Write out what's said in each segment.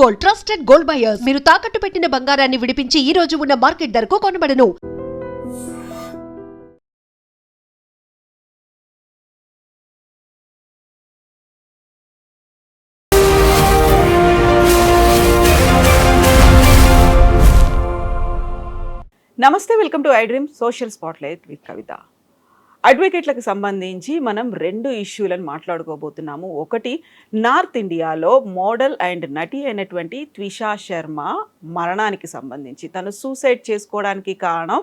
Gold, trusted gold buyers. మీరు తాకట్టు పెట్టిన బంగారాన్ని విడిపించి ఈ రోజు ఉన్న మార్కెట్ ధరకు కొనబడను. నమస్తే, welcome to iDream social spotlight with Kavitha. అడ్వకేట్లకు సంబంధించి మనం రెండు ఇష్యూలను మాట్లాడుకోబోతున్నాము. ఒకటి, నార్త్ ఇండియాలో మోడల్ అండ్ నటి అయినటువంటి త్విషా శర్మ మరణానికి సంబంధించి. తను సూసైడ్ చేసుకోవడానికి కారణం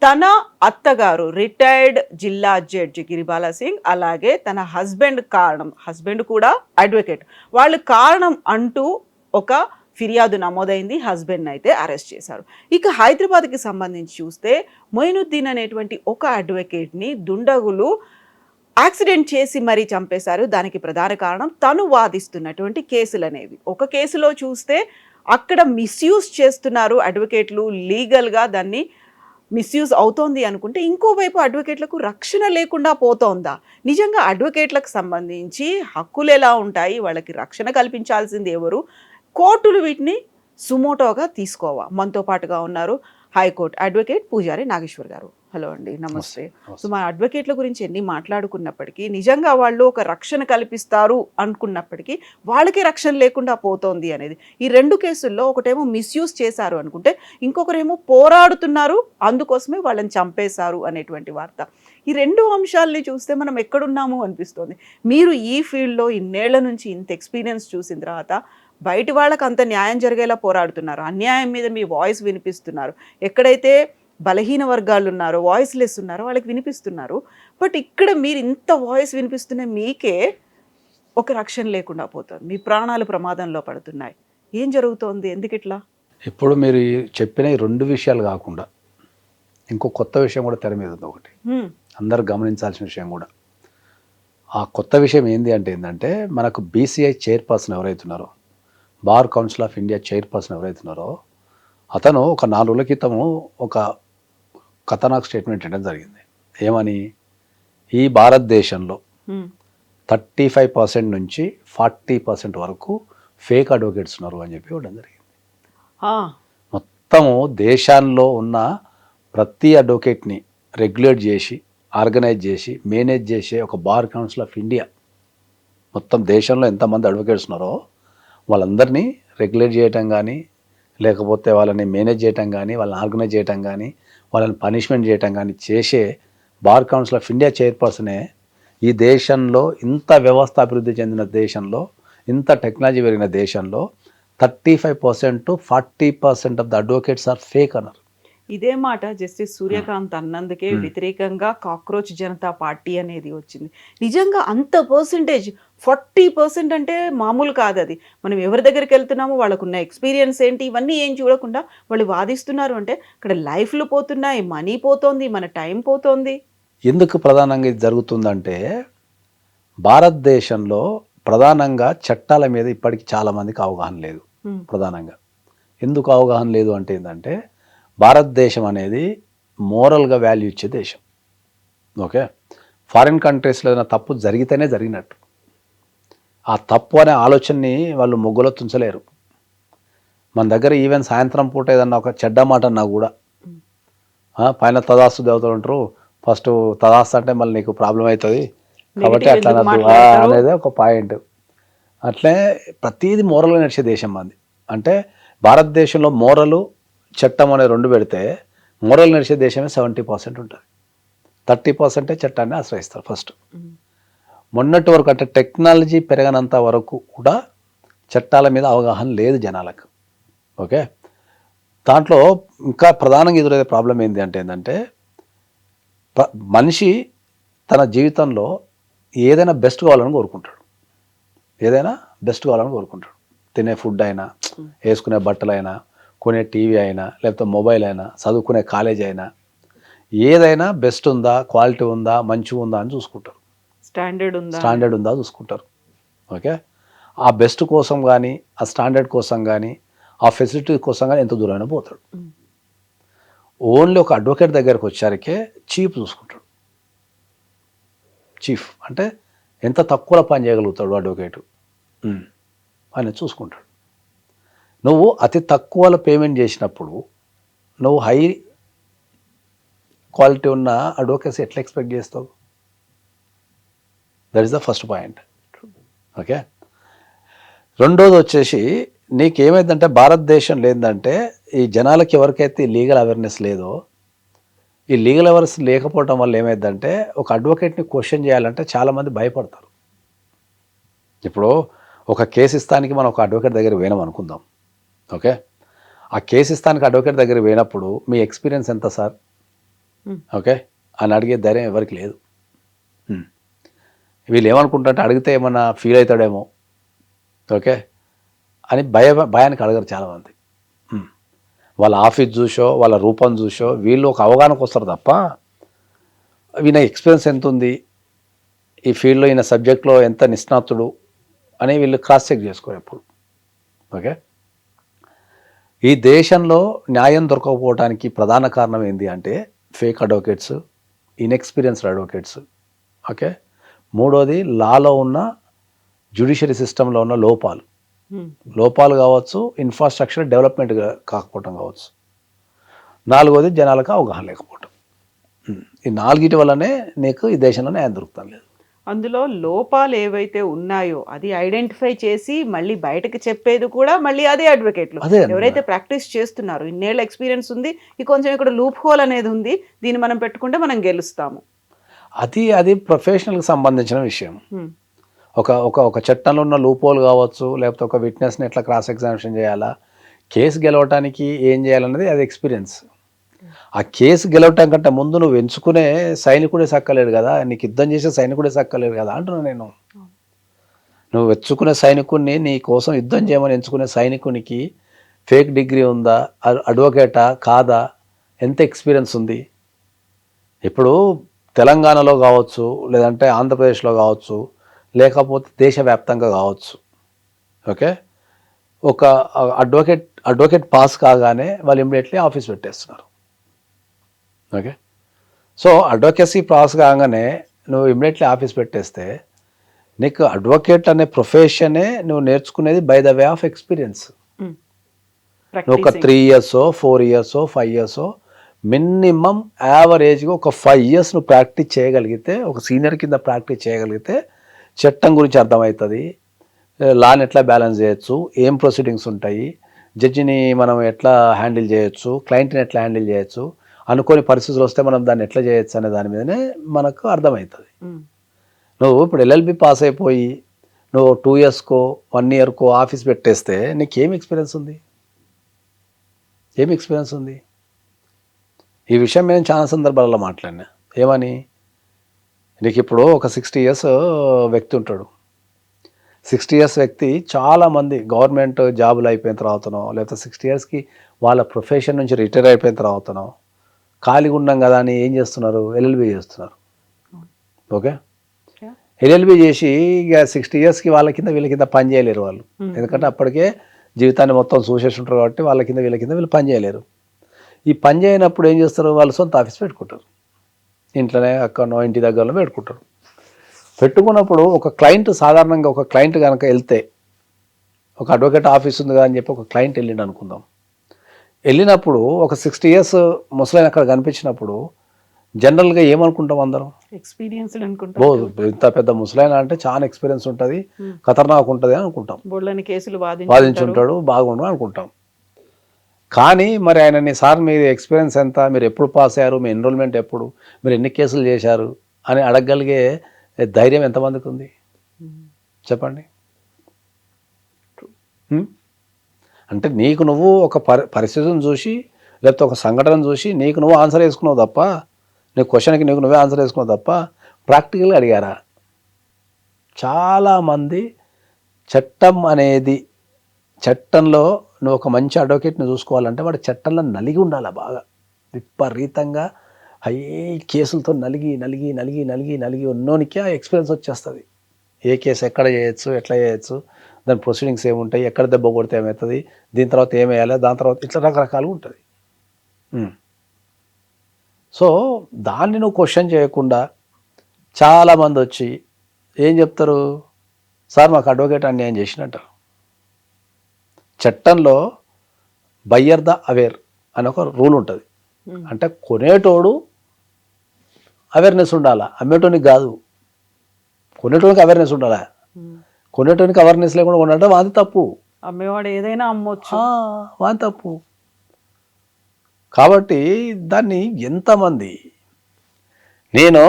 తన అత్తగారు రిటైర్డ్ జిల్లా జడ్జి గిరిబాలా సింగ్, అలాగే తన హస్బెండ్ కారణం. హస్బెండ్ కూడా అడ్వకేట్. వాళ్ళు కారణం అంటూ ఒక ఫిర్యాదు నమోదైంది. హస్బెండ్ని అయితే అరెస్ట్ చేశారు. ఇక హైదరాబాద్కి సంబంధించి చూస్తే మొయినుద్దీన్ అనేటువంటి ఒక అడ్వకేట్ని దుండగులు యాక్సిడెంట్ చేసి మరీ చంపేశారు. దానికి ప్రధాన కారణం తను వాదిస్తున్నటువంటి కేసులు అనేవి. ఒక కేసులో చూస్తే అక్కడ మిస్యూజ్ చేస్తున్నారు అడ్వకేట్లు, లీగల్గా దాన్ని మిస్యూజ్ అవుతోంది అనుకుంటే, ఇంకోవైపు అడ్వకేట్లకు రక్షణ లేకుండా పోతోందా? నిజంగా అడ్వకేట్లకు సంబంధించి హక్కులు ఎలా ఉంటాయి? వాళ్ళకి రక్షణ కల్పించాల్సింది ఎవరు? కోర్టులు వీటిని సుమోటోగా తీసుకోవా? మనతో పాటుగా ఉన్నారు హైకోర్టు అడ్వకేట్ పూజారి నాగేశ్వర్ గారు. హలో అండి, నమస్తే. సో మన అడ్వకేట్ల గురించి ఎన్ని మాట్లాడుకున్నప్పటికీ, నిజంగా వాళ్ళు ఒక రక్షణ కల్పిస్తారు అనుకున్నప్పటికీ వాళ్ళకి రక్షణ లేకుండా పోతోంది అనేది. ఈ రెండు కేసుల్లో ఒకటేమో మిస్యూజ్ చేశారు అనుకుంటే, ఇంకొకరేమో పోరాడుతున్నారు, అందుకోసమే వాళ్ళని చంపేశారు అనేటువంటి వార్త. ఈ రెండు అంశాలని చూస్తే మనం ఎక్కడున్నాము అనిపిస్తోంది. మీరు ఈ ఫీల్డ్లో ఇన్నేళ్ల నుంచి ఇంత ఎక్స్పీరియన్స్ చూసిన తర్వాత బయటి వాళ్ళకి అంత న్యాయం జరిగేలా పోరాడుతున్నారు, అన్యాయం మీద మీ వాయిస్ వినిపిస్తున్నారు. ఎక్కడైతే బలహీన వర్గాలు ఉన్నారో, వాయిస్ లెస్ ఉన్నారో వాళ్ళకి వినిపిస్తున్నారు. బట్ ఇక్కడ మీరు ఇంత వాయిస్ వినిపిస్తున్న మీకే ఒక రక్షణ లేకుండా పోతుంది, మీ ప్రాణాలు ప్రమాదంలో పడుతున్నాయి. ఏం జరుగుతోంది? ఎందుకు ఇట్లా? ఇప్పుడు మీరు చెప్పిన ఈ రెండు విషయాలు కాకుండా ఇంకో కొత్త విషయం కూడా తెర మీద ఉంది. ఒకటి అందరు గమనించాల్సిన విషయం కూడా. ఆ కొత్త విషయం ఏంటంటే మనకు బీసీఐ చైర్పర్సన్ ఎవరైతున్నారో, bar council of India chairperson ఎవరైతున్నారో, అతను ఒక 4 రోజుల క్రితము ఒక ఖతర్నాక్ స్టేట్మెంట్ ఇవ్వడం జరిగింది. ఏమని? ఈ భారతదేశంలో 35% నుంచి 40% వరకు ఫేక్ అడ్వకేట్స్ ఉన్నారు అని చెప్పి ఇవ్వడం జరిగింది. మొత్తము దేశాల్లో ఉన్న ప్రతి అడ్వకేట్ని రెగ్యులేట్ చేసి, ఆర్గనైజ్ చేసి, మేనేజ్ చేసే ఒక బార్ కౌన్సిల్ ఆఫ్ ఇండియా, మొత్తం దేశంలో ఎంతమంది అడ్వకేట్స్ ఉన్నారో వాళ్ళందరినీ రెగ్యులేట్ చేయటం కానీ, లేకపోతే వాళ్ళని మేనేజ్ చేయటం కానీ, వాళ్ళని ఆర్గనైజ్ చేయటం కానీ, వాళ్ళని పనిష్మెంట్ చేయటం కానీ చేసే బార్ కౌన్సిల్ ఆఫ్ ఇండియా చైర్పర్సనే ఈ దేశంలో, ఇంత వ్యవస్థ అభివృద్ధి చెందిన దేశంలో, ఇంత టెక్నాలజీ పెరిగిన దేశంలో 35% to 40% of the advocates are fake అన్నారు. ఇదే మాట జస్టిస్ సూర్యకాంత్ అన్నందుకే వ్యతిరేకంగా కాక్రోచ్ జనతా పార్టీ అనేది వచ్చింది. నిజంగా అంత పర్సంటేజ్ 40% అంటే మామూలు కాదు. అది మనం ఎవరి దగ్గరికి వెళ్తున్నామో, వాళ్ళకున్న ఎక్స్పీరియన్స్ ఏంటి, ఇవన్నీ ఏం చూడకుండా వాళ్ళు వాదిస్తున్నారు అంటే అక్కడ లైఫ్లు పోతున్నాయి, మనీ పోతోంది, మన టైం పోతోంది. ఎందుకు ప్రధానంగా ఇది జరుగుతుందంటే, భారతదేశంలో ప్రధానంగా చట్టాల మీద ఇప్పటికీ చాలామందికి అవగాహన లేదు. ప్రధానంగా ఎందుకు అవగాహన లేదు అంటే ఏంటంటే, భారతదేశం అనేది మోరల్గా వాల్యూ ఇచ్చే దేశం. ఓకే, ఫారిన్ కంట్రీస్లో ఏదైనా తప్పు జరిగితేనే జరిగినట్టు. ఆ తప్పు అనే ఆలోచనని వాళ్ళు మొగ్గులో తుంచలేరు. మన దగ్గర ఈవెన్ సాయంత్రం పూట ఏదన్నా ఒక చెడ్డ మాట అన్నా కూడా పైన తదాస్తు దేవతలు ఉంటారు, ఫస్ట్ తదాస్తు అంటే మళ్ళీ నీకు ప్రాబ్లం అవుతుంది కాబట్టి అట్లా అనేది ఒక పాయింట్. అట్లే ప్రతిదీ మోరల్గా నడిచే దేశం మంది. అంటే భారతదేశంలో మోరలు, చట్టం అనే రెండు పెడితే మోరల్ నడిచే దేశమే 70% ఉంటుంది. 30% చట్టాన్ని ఆశ్రయిస్తారు ఫస్ట్. మొన్నటి వరకు అంటే టెక్నాలజీ పెరగనంత వరకు కూడా చట్టాల మీద అవగాహన లేదు జనాలకు. ఓకే, దాంట్లో ఇంకా ప్రధానంగా ఎదురయ్యే ప్రాబ్లం ఏంటంటే మనిషి తన జీవితంలో ఏదైనా బెస్ట్ కావాలని కోరుకుంటాడు. ఏదైనా బెస్ట్ కావాలని కోరుకుంటాడు. తినే ఫుడ్ అయినా, వేసుకునే బట్టలైనా, కొనే టీవీ అయినా, లేకపోతే మొబైల్ అయినా, చదువుకునే కాలేజ్ అయినా, ఏదైనా బెస్ట్ ఉందా, క్వాలిటీ ఉందా, మంచిగా ఉందా అని చూసుకుంటారు. స్టాండర్డ్ ఉందా చూసుకుంటారు. ఓకే, ఆ బెస్ట్ కోసం కానీ, ఆ స్టాండర్డ్ కోసం కానీ, ఆ ఫెసిలిటీ కోసం కానీ ఎంత దూరమైనా పోతాడు. ఓన్లీ ఒక అడ్వకేట్ దగ్గరకు వచ్చారికే చీప్ చూసుకుంటాడు. చీఫ్ అంటే ఎంత తక్కువలో పని చేయగలుగుతాడు అడ్వకేటు అని చూసుకుంటాడు. నువ్వు అతి తక్కువలో పేమెంట్ చేసినప్పుడు నువ్వు హై క్వాలిటీ ఉన్న అడ్వకేసీ ఎట్లా ఎక్స్పెక్ట్ చేస్తావు? That is the first point. Okay, రెండోది వచ్చేసి నీకేమైందంటే భారతదేశం లేదంటే ఈ జనాలకి ఎవరికైతే లీగల్ అవేర్నెస్ లేదో, ఈ లీగల్ అవేర్నెస్ లేకపోవడం వల్ల ఏమైందంటే ఒక అడ్వకేట్ని క్వశ్చన్ చేయాలంటే చాలామంది భయపడతారు. ఇప్పుడు ఒక కేసు ఇస్తానికి మనం ఒక అడ్వకేట్ దగ్గర పోయినాం అనుకుందాం. ఓకే, ఆ కేసు ఇస్తానికి అడ్వకేట్ దగ్గర పోయినప్పుడు మీ ఎక్స్పీరియన్స్ ఎంత సార్ ఓకే అని అడిగే ధైర్యం ఎవరికి లేదు. వీళ్ళు ఏమనుకుంటారంటే అడిగితే ఏమన్నా ఫీల్ అవుతాడేమో ఓకే అని భయానికి అడగరు చాలామంది. వాళ్ళ ఆఫీస్ చూసో వాళ్ళ రూపం చూసో వీళ్ళు ఒక అవగాహనకు వస్తారు తప్ప ఈయన ఎక్స్పీరియన్స్ ఎంత ఉంది, ఈ ఫీల్డ్లో ఈయన సబ్జెక్ట్లో ఎంత నిష్ణాతుడు అని వీళ్ళు క్రాస్ చెక్ చేసుకోరు ఎప్పుడు. ఓకే, ఈ దేశంలో న్యాయం దొరకకపోవడానికి ప్రధాన కారణం ఏంటి అంటే fake advocates, inexperienced advocates. Okay, మూడోది లాలో ఉన్న జ్యుడిషియరీ సిస్టంలో ఉన్న లోపాలు కావచ్చు, ఇన్ఫ్రాస్ట్రక్చర్ డెవలప్మెంట్ కాకపోవటం కావచ్చు. నాలుగోది జనాలకు అవగాహన లేకపోవటం. ఈ నాలుగిటి వల్లనే నీకు ఈ దేశంలో న్యాయం దొరుకుతాం లేదు. అందులో లోపాలు ఏవైతే ఉన్నాయో అది ఐడెంటిఫై చేసి మళ్ళీ బయటకు చెప్పేది కూడా మళ్ళీ అదే అడ్వకేట్లు. ఎవరైతే ప్రాక్టీస్ చేస్తున్నారు, ఇన్నేళ్ళ ఎక్స్పీరియన్స్ ఉంది, కొంచెం ఇక్కడ లూప్ హోల్ అనేది ఉంది, దీన్ని మనం పెట్టుకుంటే మనం గెలుస్తాము. అది ప్రొఫెషనల్కి సంబంధించిన విషయం. ఒక చట్టంలో ఉన్న లూప్ హోల్ కావచ్చు, లేకపోతే ఒక విట్నెస్ని ఎట్లా క్రాస్ ఎగ్జామినేషన్ చేయాలా, కేసు గెలవటానికి ఏం చేయాలన్నది అది ఎక్స్పీరియన్స్. ఆ కేసు గెలవటం కంటే ముందు నువ్వు ఎంచుకునే సైనికుడే సక్కలేడు కదా, నీకు యుద్ధం చేసే సైనికుడే సక్కలేడు కదా అంటున్నా నేను. నువ్వు ఎంచుకునే సైనికుడిని, నీ కోసం యుద్ధం చేయమని ఎంచుకునే సైనికునికి ఫేక్ డిగ్రీ ఉందా, అడ్వకేటా కాదా, ఎంత ఎక్స్పీరియన్స్ ఉంది? ఇప్పుడు తెలంగాణలో కావచ్చు, లేదంటే ఆంధ్రప్రదేశ్లో కావచ్చు, లేకపోతే దేశవ్యాప్తంగా కావచ్చు. ఓకే, ఒక అడ్వకేట్ పాస్ కాగానే వాళ్ళు ఇమ్మీడియట్లీ ఆఫీస్ పెట్టేస్తున్నారు. ఓకే, సో అడ్వకేసీ పాస్ కాగానే నువ్వు ఇమ్మీడియట్లీ ఆఫీస్ పెట్టేస్తే నీకు అడ్వకేట్ అనే ప్రొఫెషనే నువ్వు నేర్చుకునేది by the way of experience. నువ్వు ఒక 3 years 4 years 5 years మినిమం యావరేజ్గా ఒక 5 years నువ్వు ప్రాక్టీస్ చేయగలిగితే, ఒక సీనియర్ కింద ప్రాక్టీస్ చేయగలిగితే చట్టం గురించి అర్థమవుతుంది, లాని ఎట్లా బ్యాలెన్స్ చేయొచ్చు, ఏం ప్రొసీడింగ్స్ ఉంటాయి, జడ్జిని మనం ఎట్లా హ్యాండిల్ చేయొచ్చు, క్లయింట్ని ఎట్లా హ్యాండిల్ చేయొచ్చు, అనుకోని పరిస్థితులు వస్తే మనం దాన్ని ఎట్లా చేయొచ్చు అనే దాని మీదనే మనకు అర్థమవుతుంది. నువ్వు ఇప్పుడు LLB పాస్ అయిపోయి నువ్వు 2 yearsకో 1 yearకో ఆఫీస్ పెట్టేస్తే నీకేం ఎక్స్పీరియన్స్ ఉంది? ఏం ఎక్స్పీరియన్స్ ఉంది? ఈ విషయం నేను చాలా సందర్భాలలో మాట్లాడినా. ఏమని, నీకు ఇప్పుడు ఒక 60 years వ్యక్తి ఉంటాడు. 60 years వ్యక్తి చాలామంది గవర్నమెంట్ జాబులు అయిపోయిన తర్వాతనో, లేకపోతే 60 yearsకి వాళ్ళ ప్రొఫెషన్ నుంచి రిటైర్ అయిపోయిన తర్వాతనో ఖాళీగా ఉన్నాం కదా అని ఏం చేస్తున్నారు? LLB చేస్తున్నారు. ఓకే, LLB చేసి ఇక 60 yearsకి వాళ్ళ కింద వీళ్ళ కింద పని చేయలేరు వాళ్ళు. ఎందుకంటే అప్పటికే జీవితాన్ని మొత్తం చూసేసి ఉంటారు కాబట్టి వాళ్ళ కింద వీళ్ళ కింద వీళ్ళు పని చేయలేరు. ఈ పని చేయనప్పుడు ఏం చేస్తారు? వాళ్ళు సొంత ఆఫీస్ పెట్టుకుంటారు, ఇంట్లోనే అక్కడనో ఇంటి దగ్గరలో పెట్టుకుంటారు. పెట్టుకున్నప్పుడు ఒక క్లయింట్, సాధారణంగా ఒక క్లయింట్ కనుక వెళ్తే, ఒక అడ్వకేట్ ఆఫీస్ ఉంది కదా అని చెప్పి ఒక క్లయింట్ వెళ్ళిండు అనుకుందాం. వెళ్ళినప్పుడు ఒక 60 years ముసలైన అక్కడ కనిపించినప్పుడు జనరల్గా ఏమనుకుంటాం అందరం? ఎక్స్పీరియన్స్డ్ అనుకుంటాం. ఇంత పెద్ద ముసలైన అంటే చాలా ఎక్స్పీరియన్స్ ఉంటుంది, ఖతర్నాక్ ఉంటుంది అని అనుకుంటాం. బోల్డని కేసులు వాదించుంటాడు, బాగుండు అనుకుంటాం. కానీ మరి ఆయనని, సార్ మీ ఎక్స్పీరియన్స్ ఎంత, మీరు ఎప్పుడు పాస్ అయ్యారు, మీ ఎన్రోల్మెంట్ ఎప్పుడు, మీరు ఎన్ని కేసులు చేశారు అని అడగగలిగే ధైర్యం ఎంతమందికి ఉంది చెప్పండి? అంటే నీకు నువ్వు ఒక పరిస్థితిని చూసి, లేకపోతే ఒక సంఘటన చూసి నీకు నువ్వు ఆన్సర్ వేసుకున్నావు తప్ప, నీ క్వశ్చన్కి నీకు నువ్వే ఆన్సర్ వేసుకున్నావు తప్ప ప్రాక్టికల్గా అడిగారా? చాలామంది చట్టంలో నువ్వు ఒక మంచి అడ్వకేట్ని చూసుకోవాలంటే వాడు చట్టంలో నలిగి ఉండాలి, బాగా విపరీతంగా హై కేసులతో నలిగి ఉన్నోనికే ఆ ఎక్స్పీరియన్స్ వచ్చేస్తుంది. ఏ కేసు ఎక్కడ చేయొచ్చు, ఎట్లా చేయొచ్చు, దాని ప్రొసీడింగ్స్ ఏముంటాయి, ఎక్కడ దెబ్బ కొడితే ఏమవుతుంది, దీని తర్వాత ఏమేయాలి, దాని తర్వాత ఇట్లా రకరకాలుగా ఉంటుంది. సో దాన్ని నువ్వు క్వశ్చన్ చేయకుండా చాలామంది వచ్చి ఏం చెప్తారు? సార్ మాకు అడ్వకేట్ అన్యాయం చేసినట్టారు. చట్టంలో బయ్యర్ ద అవేర్ అని ఒక రూల్ ఉంటుంది. అంటే కొనేటోడు అవేర్నెస్ ఉండాలా, అమ్మేటోనికి కాదు. కొనేటోనికి అవేర్నెస్ ఉండాలా, కొనేటోనికి అవేర్నెస్ లేకుండా కొనడం వాది తప్పు. అమ్మేవాడు ఏదైనా అమ్మొచ్చు, వాది తప్పు. కాబట్టి దాన్ని ఎంతమంది, నేను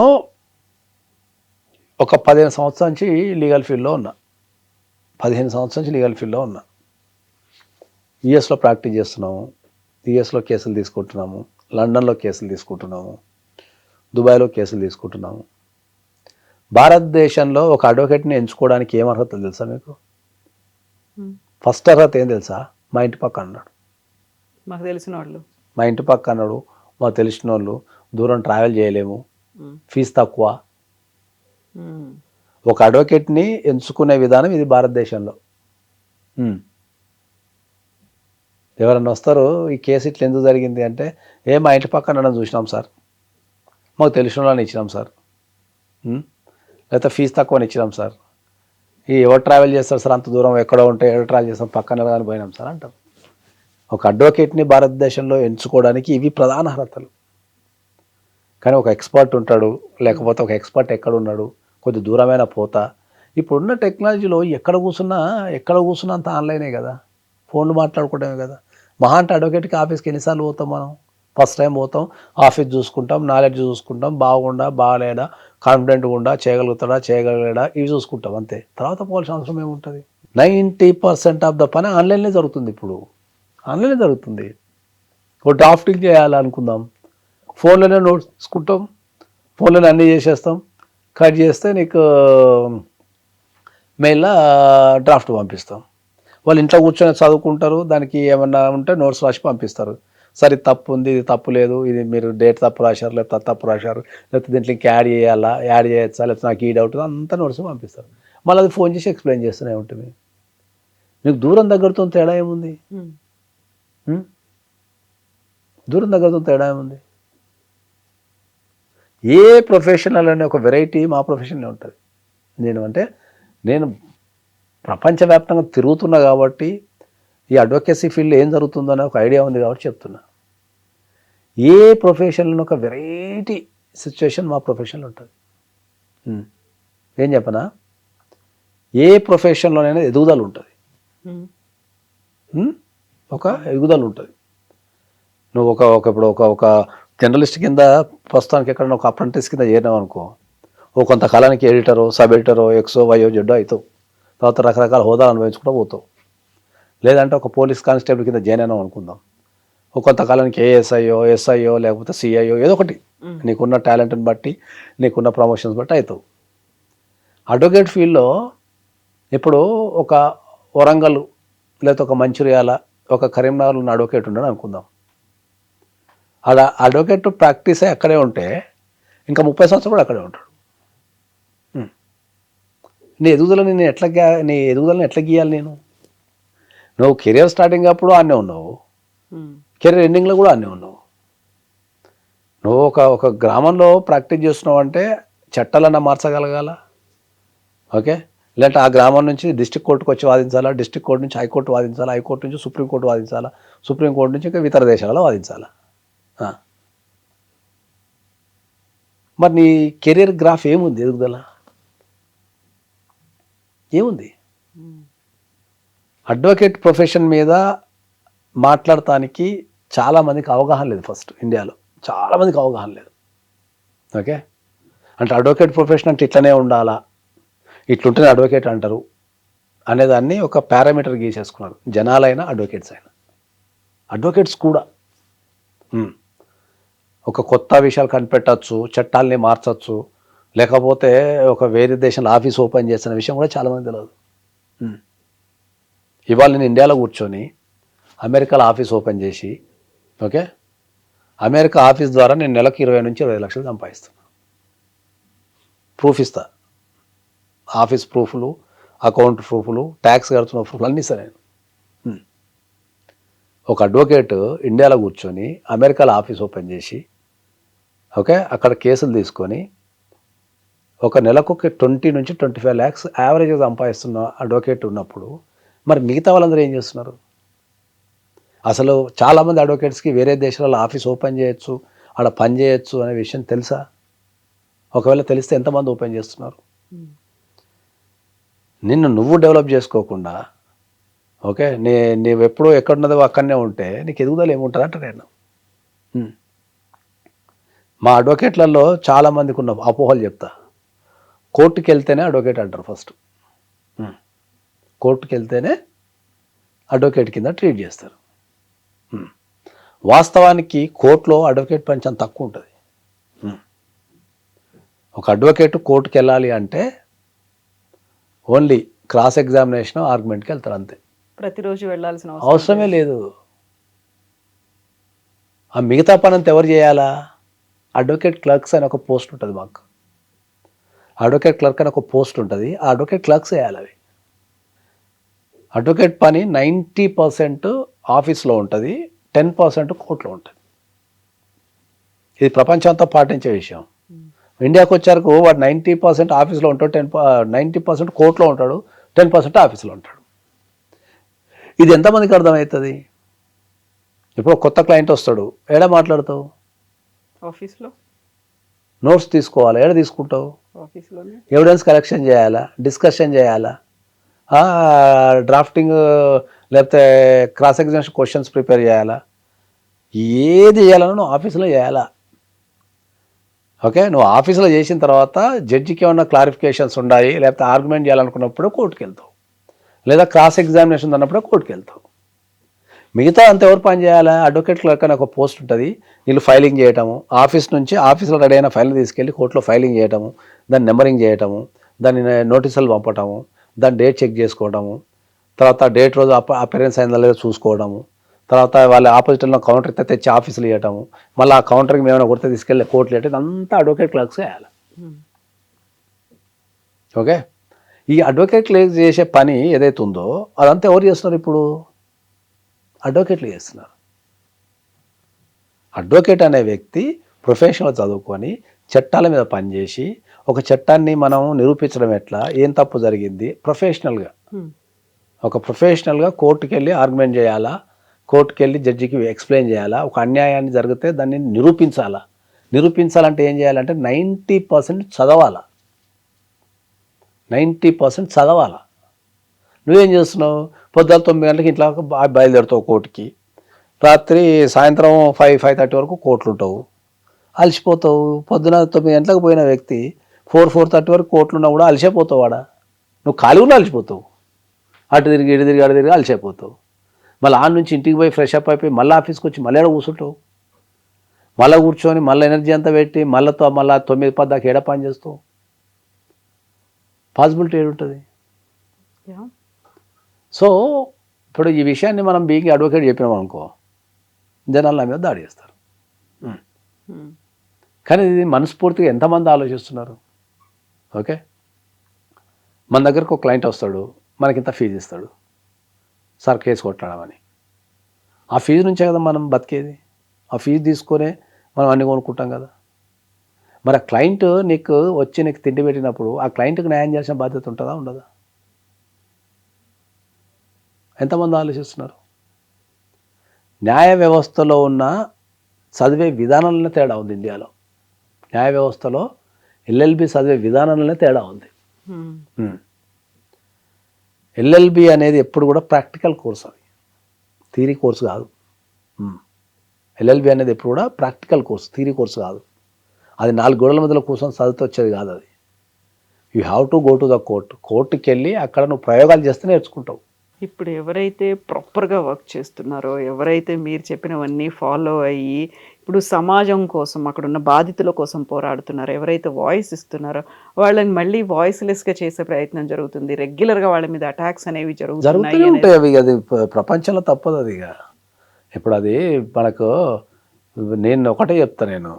ఒక 15 సంవత్సరాల నుంచి లీగల్ ఫీల్డ్లో ఉన్నా, 15 సంవత్సరాల నుంచి లీగల్ ఫీల్డ్లో ఉన్నా. యుఎస్లో ప్రాక్టీస్ చేస్తున్నాము, యుఎస్లో కేసులు తీసుకుంటున్నాము, లండన్లో కేసులు తీసుకుంటున్నాము, దుబాయ్లో కేసులు తీసుకుంటున్నాము. భారతదేశంలో ఒక అడ్వకేట్ని ఎంచుకోవడానికి ఏం అర్హత తెలుసా మీకు? ఫస్ట్ అర్హత ఏం తెలుసా? మా ఇంటి పక్క అన్నాడు, మాకు తెలిసిన వాళ్ళు, మా ఇంటి పక్క అన్నాడు, మాకు తెలిసిన వాళ్ళు, దూరం ట్రావెల్ చేయలేము, ఫీజు తక్కువ. ఒక అడ్వకేట్ని ఎంచుకునే విధానం ఇది భారతదేశంలో. ఎవరన్నా వస్తారు, ఈ కేసు ఇట్లా ఎందుకు జరిగింది అంటే, మా ఇంటి పక్కన నన్ను చూసినాం సార్, మాకు తెలిసిన వాళ్ళని ఇచ్చినాం సార్, లేకపోతే ఫీజు తక్కువని ఇచ్చినాం సార్, ఎవరు ట్రావెల్ చేస్తారు సార్ అంత దూరం, ఎక్కడో ఉంటే ఎవరు ట్రావెల్ చేస్తాం, పక్కన కానీ పోయినాం సార్ అంటారు. ఒక అడ్వకేట్ని భారతదేశంలో ఎంచుకోవడానికి ఇవి ప్రధాన అర్హతలు. కానీ ఒక ఎక్స్పర్ట్ ఉంటాడు, లేకపోతే ఒక ఎక్స్పర్ట్ ఎక్కడ ఉన్నాడు, కొద్ది దూరమైన పోతా. ఇప్పుడున్న టెక్నాలజీలో ఎక్కడ కూర్చున్నా అంత ఆన్లైనే కదా, ఫోన్లు మాట్లాడుకోవడమే కదా. మహా అంటే అడ్వకేట్కి ఆఫీస్కి ఎన్నిసార్లు పోతాం మనం? ఫస్ట్ టైం పోతాం, ఆఫీస్ చూసుకుంటాం, నాలెడ్జ్ చూసుకుంటాం, బాగలేడా, కాన్ఫిడెంట్గా ఉండా, చేయగలగలేడా ఇవి చూసుకుంటాం అంతే. తర్వాత పోవాల్సిన అవసరం ఏముంటుంది? 90% ఆఫ్ ద పని ఆన్లైన్లో జరుగుతుంది. ఇప్పుడు ఆన్లైన్లో జరుగుతుంది. ఒక డ్రాఫ్టింగ్ చేయాలనుకుందాం, ఫోన్లోనే నోట్స్ తీసుకుంటాం, ఫోన్లోనే అన్నీ చేసేస్తాం, కట్ చేస్తే నీకు మెయిల్లో డ్రాఫ్ట్ పంపిస్తాం. వాళ్ళు ఇంట్లో కూర్చొని చదువుకుంటారు, దానికి ఏమన్నా ఉంటే నోట్స్ రాసి పంపిస్తారు. సరే ఇది తప్పు ఉంది, ఇది తప్పు లేదు, ఇది మీరు డేట్ తప్పు రాశారు, లేకపోతే తప్పు రాశారు, లేకపోతే దీంట్లో ఇంకా యాడ్ చేయొచ్చా, లేకపోతే నాకు ఈ డౌట్, అంతా నోట్స్ పంపిస్తారు. మళ్ళీ అది ఫోన్ చేసి ఎక్స్ప్లెయిన్ చేస్తూనే ఉంటుంది. మీకు దూరం దగ్గరతో తేడా ఏముంది? దూరం దగ్గరతో తేడా ఏముంది? ఏ ప్రొఫెషనల్ అనే ఒక వెరైటీ మా ప్రొఫెషన్లో ఉంటుంది. నేను ప్రపంచవ్యాప్తంగా తిరుగుతున్నా కాబట్టి ఈ అడ్వకేసీ ఫీల్డ్ ఏం జరుగుతుందో అనే ఒక ఐడియా ఉంది కాబట్టి చెప్తున్నా. ఏ ప్రొఫెషన్లో ఒక వెరైటీ సిచ్యువేషన్ మా ప్రొఫెషన్లో ఉంటుంది. ఏం చెప్పనా, ఏ ప్రొఫెషన్లోనైనా ఎదుగుదల ఉంటుంది, ఒక ఎదుగుదల ఉంటుంది. నువ్వు ఒక జర్నలిస్ట్ కింద ప్రస్తుతానికి ఎక్కడైనా ఒక అప్రెంటిస్ కింద చేరినావు అనుకో, కొంతకాలానికి ఎడిటరో, సబ్ ఎడిటరో, ఎక్సో వైయో జెడ్డో అవుతావు. తర్వాత రకరకాల హోదాలు అనుభవించుకుంటూ పోతావు. లేదంటే ఒక పోలీస్ కానిస్టేబుల్ కింద జాయిన్ అయినావు అనుకుందాం, కొంతకాలానికి ఏఎస్ఐయో, ఎస్ఐయో, లేకపోతే సిఐయో ఏదో ఒకటి నీకున్న టాలెంట్ని బట్టి, నీకున్న ప్రమోషన్స్ బట్టి అవుతావు. అడ్వకేట్ ఫీల్డ్లో ఇప్పుడు ఒక వరంగల్, లేకపోతే ఒక మంచిర్యాల, ఒక కరీంనగర్లో ఉన్న అడ్వకేట్ ఉన్నాడు అనుకుందాం. అలా అడ్వకేట్ ప్రాక్టీస్ అక్కడే ఉంటే ఇంకా 30 సంవత్సరాలు కూడా అక్కడే ఉంటాడు. నీ ఎదుగుదలని ఎట్లా గీయాలి? నువ్వు కెరియర్ స్టార్టింగ్ అప్పుడు అన్నీ ఉన్నావు, కెరీర్ ఎండింగ్లో కూడా అన్నీ ఉన్నావు. నువ్వు ఒక గ్రామంలో ప్రాక్టీస్ చేస్తున్నావు అంటే చట్టాలన్నా మార్చగలగాల, ఓకే? లేదంటే ఆ గ్రామం నుంచి డిస్ట్రిక్ట్ కోర్టుకు వచ్చి వాదించాలా, డిస్ట్రిక్ట్ కోర్టు నుంచి హైకోర్టు వాదించాలా, హైకోర్టు నుంచి సుప్రీంకోర్టు వాదించాలా, సుప్రీంకోర్టు నుంచి ఇంకా ఇతర దేశాలలో వాదించాలా. మరి నీ కెరీర్ గ్రాఫ్ ఏముంది? ఎదుగుదల ఏముంది? అడ్వకేట్ ప్రొఫెషన్ మీద మాట్లాడటానికి చాలామందికి అవగాహన లేదు. ఫస్ట్ ఇండియాలో చాలామందికి అవగాహన లేదు, ఓకే? అంటే అడ్వకేట్ ప్రొఫెషన్ అంటే ఇట్లనే ఉండాలా, ఇట్లుంటేనే అడ్వకేట్ అంటారు అనేదాన్ని ఒక పారామీటర్ గీసేసుకున్నారు జనాలైనా, అడ్వకేట్స్ కూడా. ఒక కొత్త విషయాలు కనిపెట్టచ్చు, చట్టాలని మార్చచ్చు, లేకపోతే ఒక వేరే దేశంలో ఆఫీస్ ఓపెన్ చేసిన విషయం కూడా చాలామంది తెలియదు. ఇవాళ నేను ఇండియాలో కూర్చొని అమెరికాలో ఆఫీస్ ఓపెన్ చేసి, ఓకే, అమెరికా ఆఫీస్ ద్వారా నేను నెలకు 20 నుంచి 25 లక్షలు సంపాదిస్తున్నా. ప్రూఫ్ ఇస్తా, ఆఫీస్ ప్రూఫ్లు, అకౌంట్ ప్రూఫ్లు, ట్యాక్స్ కడుతున్న ప్రూఫ్లు అన్నీ సరే. ఒక అడ్వకేట్ ఇండియాలో కూర్చొని అమెరికాలో ఆఫీస్ ఓపెన్ చేసి, ఓకే, అక్కడ కేసులు తీసుకొని ఒక నెలకు 20 నుంచి 25 lakhs యావరేజ్గా సంపాదిస్తున్న అడ్వకేట్ ఉన్నప్పుడు మరి మిగతా వాళ్ళందరూ ఏం చేస్తున్నారు? అసలు చాలామంది అడ్వకేట్స్కి వేరే దేశాలలో ఆఫీస్ ఓపెన్ చేయొచ్చు, ఆడ పని చేయొచ్చు అనే విషయం తెలుసా? ఒకవేళ తెలిస్తే ఎంతమంది ఓపెన్ చేస్తున్నారు? నిన్ను నువ్వు డెవలప్ చేసుకోకుండా, ఓకే, నీవు ఎప్పుడూ ఎక్కడున్నదో అక్కడనే ఉంటే నీకు ఎదుగుదల ఏముంటుంది అంట నేను. మా అడ్వకేట్లలో చాలామందికి ఉన్న అపోహలు చెప్తా. కోర్టుకి వెళ్తేనే అడ్వకేట్ అంటారు ఫస్ట్. కోర్టుకి వెళ్తేనే అడ్వకేట్ కింద ట్రీట్ చేస్తారు. వాస్తవానికి కోర్టులో అడ్వకేట్ పని చాలా తక్కువ ఉంటుంది. ఒక అడ్వకేట్ కోర్టుకి వెళ్ళాలి అంటే ఓన్లీ క్రాస్ ఎగ్జామినేషన్, ఆర్గ్యుమెంట్కి వెళ్తారు అంతే. ప్రతిరోజు వెళ్ళాల్సిన అవసరమే లేదు. ఆ మిగతా పని అంతా ఎవరు చేయాలా? అడ్వకేట్ క్లర్క్స్ అని ఒక పోస్ట్ ఉంటుంది మాకు. అడ్వకేట్ క్లర్క్ అని ఒక పోస్ట్ ఉంటుంది. ఆ అడ్వకేట్ క్లర్క్స్ చేయాలి అవి. అడ్వకేట్ పని 90% ఆఫీస్లో ఉంటుంది, 10% కోర్టులో ఉంటుంది. ఇది ప్రపంచం అంతా పాటించే విషయం. ఇండియాకి వచ్చారకు వాడు 90% ఆఫీస్లో ఉంటాడు, 90% కోర్టులో ఉంటాడు, 10% ఆఫీస్లో ఉంటాడు. ఇది ఎంతమందికి అర్థమవుతుంది? ఇప్పుడు కొత్త క్లయింట్ వస్తాడు, ఏడ మాట్లాడతావు? ఆఫీస్లో. నోట్స్ తీసుకోవాలి, ఏడ తీసుకుంటావు? ఆఫీస్లోనే. ఎవిడెన్స్ కలెక్షన్ చేయాలా, డిస్కషన్ చేయాలా, డ్రాఫ్టింగ్ లేకపోతే క్రాస్ ఎగ్జామినేషన్ క్వశ్చన్స్ ప్రిపేర్ చేయాలా, ఏది చేయాలన్నా నువ్వు ఆఫీసులో చేయాలా. ఓకే, నువ్వు ఆఫీసులో చేసిన తర్వాత జడ్జికి ఏమన్నా క్లారిఫికేషన్స్ ఉండాలి, లేకపోతే ఆర్గ్యుమెంట్ చేయాలనుకున్నప్పుడు కోర్టుకు వెళ్తావు, లేదా క్రాస్ ఎగ్జామినేషన్ అన్నప్పుడు కోర్టుకు వెళ్తావు. మిగతా అంత ఎవరు పని చేయాలా? అడ్వకేట్ క్లర్క్ అని ఒక పోస్ట్ ఉంటుంది. వీళ్ళు ఫైలింగ్ చేయటము, ఆఫీస్ నుంచి ఆఫీస్లో రెడీ అయిన ఫైల్ తీసుకెళ్ళి కోర్టులో ఫైలింగ్ చేయటము, దాన్ని నెంబరింగ్ చేయటము, దాన్ని నోటీసులు పంపటము, దాన్ని డేట్ చెక్ చేసుకోవడము, తర్వాత డేట్ రోజు అపీరెన్స్ అయిందా లేదో చూసుకోవడము, తర్వాత వాళ్ళ ఆపోజిట్లో కౌంటర్ అయితే తెచ్చి ఆఫీసులు ఇవ్వటము, మళ్ళీ ఆ కౌంటర్కి మేమైనా కొడితే తీసుకెళ్ళి కోర్టులు ఇవ్వటం, ఇదంతా అడ్వకేట్ క్లర్క్స్ చేయాలి. ఓకే, ఈ అడ్వకేట్ క్లర్క్ చేసే పని ఏదైతే ఉందో అదంతా ఎవరు చేస్తున్నారు? ఇప్పుడు అడ్వకేట్లు చేస్తున్నారు. అడ్వకేట్ అనే వ్యక్తి ప్రొఫెషనల్ చదువుకొని చట్టాల మీద పనిచేసి ఒక చట్టాన్ని మనం నిరూపించడం ఎట్లా, ఏం తప్పు జరిగింది, ప్రొఫెషనల్గా కోర్టుకు వెళ్ళి ఆర్గ్యుమెంట్ చేయాలా, కోర్టుకు వెళ్ళి జడ్జికి ఎక్స్ప్లెయిన్ చేయాలా, ఒక అన్యాయాన్ని జరిగితే దాన్ని నిరూపించాలా. నిరూపించాలంటే ఏం చేయాలంటే 90% చదవాలా. 90% చదవాలా. నువ్వేం చేస్తున్నావు? పొద్దున్న 9 గంటలకు ఇంట్లో బయలుదేరుతావు కోర్టుకి, రాత్రి సాయంత్రం 5-5:30 వరకు కోర్టులు ఉంటావు, అలసిపోతావు. పొద్దున 9 గంటలకు పోయిన వ్యక్తి 4-4:30 వరకు కోర్టులు ఉన్నా కూడా అలసిపోతావు. వాడా నువ్వు ఖాళీ కూడా అలసిపోతావు, అటు తిరిగి ఇటు తిరిగి అటు తిరిగి అలసిపోతావు. మళ్ళీ ఆ నుంచి ఇంటికి పోయి ఫ్రెష్ అప్ అయిపోయి మళ్ళీ ఆఫీస్కి వచ్చి మళ్ళీ ఏడ కూర్చుంటావు, మళ్ళీ కూర్చొని మళ్ళీ ఎనర్జీ అంతా పెట్టి మళ్ళీ 9-10 దాకా ఏడ పని చేస్తావు. పాసిబిలిటీ ఏడుంటుంది? సో ఇప్పుడు ఈ విషయాన్ని మనం బీయింగ్ అడ్వకేట్ చెప్పినాం అనుకో, జనాలు నా మీద దాడి చేస్తారు. కానీ ఇది మనస్ఫూర్తిగా ఎంతమంది ఆలోచిస్తున్నారు? ఓకే, మన దగ్గరకు ఒక క్లయింట్ వస్తాడు, మనకింత ఫీజు ఇస్తాడు, సార్ కేసు కొట్టడమని. ఆ ఫీజు నుంచే కదా మనం బతికేది, ఆ ఫీజు తీసుకొనే మనం అన్నీ కొనుక్కుంటాం కదా. మరి ఆ క్లయింట్ నీకు వచ్చి నీకు తిండి పెట్టినప్పుడు ఆ క్లయింట్కి న్యాయం చేయాల్సిన బాధ్యత ఉంటుందా, ఉండదా? ఎంతమంది ఆలోచిస్తున్నారు? న్యాయ వ్యవస్థలో ఉన్న చదివే విధానంలోనే తేడా ఉంది. ఇండియాలో న్యాయ వ్యవస్థలో ఎల్ఎల్బి చదివే విధానంలోనే తేడా ఉంది. ఎల్ఎల్బి అనేది ఎప్పుడు కూడా ప్రాక్టికల్ కోర్స్, అది థియరీ కోర్సు కాదు. ఎల్ఎల్బి అనేది ఎప్పుడు కూడా ప్రాక్టికల్ కోర్సు, థియరీ కోర్సు కాదు. అది 4 గోడల మధ్యలో కూర్చొని చదివితే వచ్చేది కాదు. అది you have to go to the court. కోర్టుకి వెళ్ళి అక్కడ నువ్వు ప్రయోగాలు చేస్తే నేర్చుకుంటావు. ఇప్పుడు ఎవరైతే ప్రాపర్గా వర్క్ చేస్తున్నారో, ఎవరైతే మీరు చెప్పినవన్నీ ఫాలో అయ్యి ఇప్పుడు సమాజం కోసం, అక్కడున్న బాధితుల కోసం పోరాడుతున్నారో, ఎవరైతే వాయిస్ ఇస్తున్నారో వాళ్ళని మళ్ళీ వాయిస్లెస్గా చేసే ప్రయత్నం జరుగుతుంది. రెగ్యులర్గా వాళ్ళ మీద అటాక్స్ అనేవి జరుగుతూనే ఉంటాయి. అవి అది ప్రపంచంలో తప్పదు. అది ఇప్పుడు అది మనకు, నేను ఒకటే చెప్తాను, నేను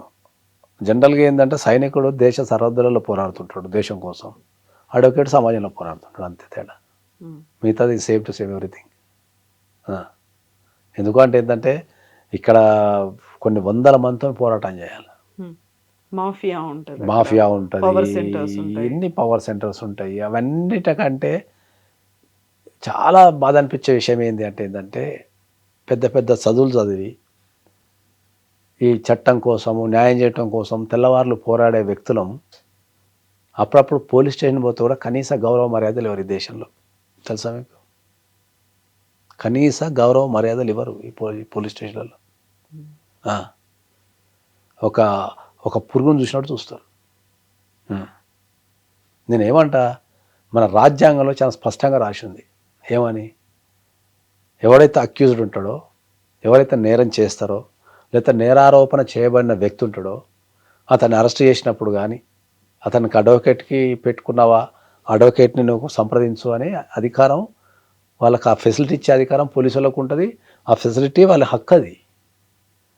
జనరల్గా ఏంటంటే సైనికుడు దేశ సరిహద్దులలో పోరాడుతుంటాడు దేశం కోసం, అడ్వకేట్ సమాజంలో పోరాడుతుంటాడు, అంతే తేడా. మిగతాది సేమ్ టు సేమ్ ఎవ్రీథింగ్. ఎందుకంటే ఏంటంటే ఇక్కడ కొన్ని వందల మందితో పోరాటం చేయాలి. మాఫియా ఉంటుంది, ఎన్ని పవర్ సెంటర్స్ ఉంటాయి. అవన్నిటికంటే చాలా బాధ అనిపించే విషయం ఏంటంటే పెద్ద పెద్ద చదువులు చదివి ఈ చట్టం కోసము న్యాయం చేయటం కోసం తెల్లవార్లు పోరాడే వ్యక్తులం అప్పుడప్పుడు పోలీస్ స్టేషన్ పోతే కూడా కనీస గౌరవ మర్యాదలు ఎవరు ఈ దేశంలో తెలుసా మీకు? కనీస గౌరవ మర్యాదలు ఇవ్వరు ఈ పోలీస్ స్టేషన్లలో. ఒక పురుగును చూసినట్టు చూస్తారు. నేనేమంటా, మన రాజ్యాంగంలో చాలా స్పష్టంగా రాసింది ఏమని, ఎవడైతే అక్యూజ్డ్ ఉంటాడో, ఎవరైతే నేరం చేస్తారో, లేదా నేరారోపణ చేయబడిన వ్యక్తి ఉంటాడో అతన్ని అరెస్ట్ చేసినప్పుడు కానీ అతనికి అడ్వకేట్కి పెట్టుకున్నావా, అడ్వకేట్ని నువ్వు సంప్రదించు అనే అధికారం వాళ్ళకి, ఆ ఫెసిలిటీ ఇచ్చే అధికారం పోలీసులకు ఉంటుంది. ఆ ఫెసిలిటీ వాళ్ళ హక్కు. అది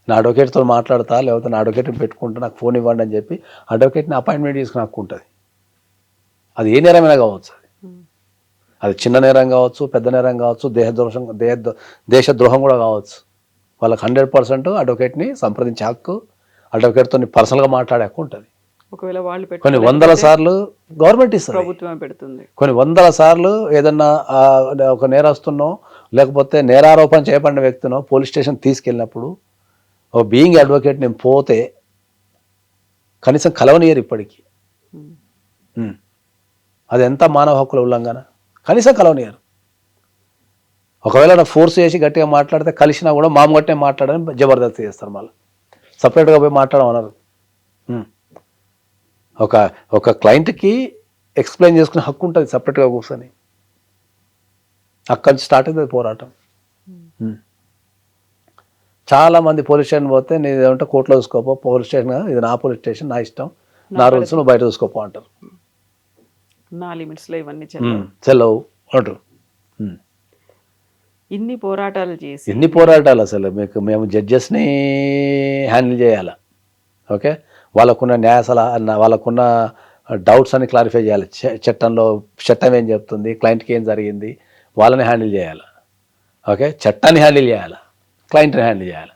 నా అడ్వకేట్తో మాట్లాడతా, లేకపోతే నా అడ్వకేట్ని పెట్టుకుంటా, నాకు ఫోన్ ఇవ్వండి అని చెప్పి అడ్వకేట్ని అపాయింట్మెంట్ తీసుకుని హక్కు ఉంటుంది. అది ఏ నేరమైనా కావచ్చు, అది చిన్న నేరం కావచ్చు, పెద్ద నేరం కావచ్చు, దేశద్రోహం కూడా కావచ్చు. వాళ్ళకి 100% అడ్వకేట్ని సంప్రదించే హక్కు, అడ్వకేట్తో పర్సనల్గా మాట్లాడే హక్కు ఉంటుంది. ఒకవేళ వాళ్ళు కొన్ని వందల సార్లు గవర్నమెంట్ ఇస్తుంది, ప్రభుత్వమే పెడుతుంది. కొన్ని వందల సార్లు ఏదన్నా ఒక నేరస్తున్నో లేకపోతే నేరారోపణ చేయబడిన వ్యక్తినో పోలీస్ స్టేషన్ తీసుకెళ్ళినప్పుడు ఒక బీయింగ్ అడ్వకేట్ నేను పోతే కనీసం కలవనీయరు ఇప్పటికీ. అది ఎంత మానవ హక్కుల ఉల్లంఘన, కనీసం కలవనీయరు. ఒకవేళ నా ఫోర్స్ చేసి గట్టిగా మాట్లాడితే కలిసినా కూడా మామగట్టే మాట్లాడని జబర్దస్తి చేస్తారు. మళ్ళీ సపరేట్గా పోయి మాట్లాడమన్నారు. ఒక క్లయింట్కి ఎక్స్ప్లెయిన్ చేసుకునే హక్కు ఉంటుంది సపరేట్గా కూర్చొని. అక్కడి నుంచి స్టార్ట్ అవుతుంది పోరాటం. చాలామంది పోలీస్ స్టేషన్ పోతే నేను ఏమంటే కోర్టులో చూసుకోపో, పోలీస్ స్టేషన్ ఇది నా పోలీస్ స్టేషన్, నా ఇష్టం, నా రూల్స్, నువ్వు బయట చూసుకోపో అంటారు. నా లిమిట్స్లో ఇవన్నీ చెల్లవు అంటారు. ఇన్ని పోరాటాలు చేసి, ఎన్ని పోరాటాలు అసలు మేము జడ్జెస్ని హ్యాండిల్ చేయాలి. ఓకే, వాళ్ళకున్న వాళ్ళకున్న డౌట్స్ అని క్లారిఫై చేయాలి. చట్టం ఏం చెప్తుంది, క్లయింట్కి ఏం జరిగింది, వాళ్ళని హ్యాండిల్ చేయాలి. ఓకే, చట్టాన్ని హ్యాండిల్ చేయాలి, క్లయింట్ని హ్యాండిల్ చేయాలి.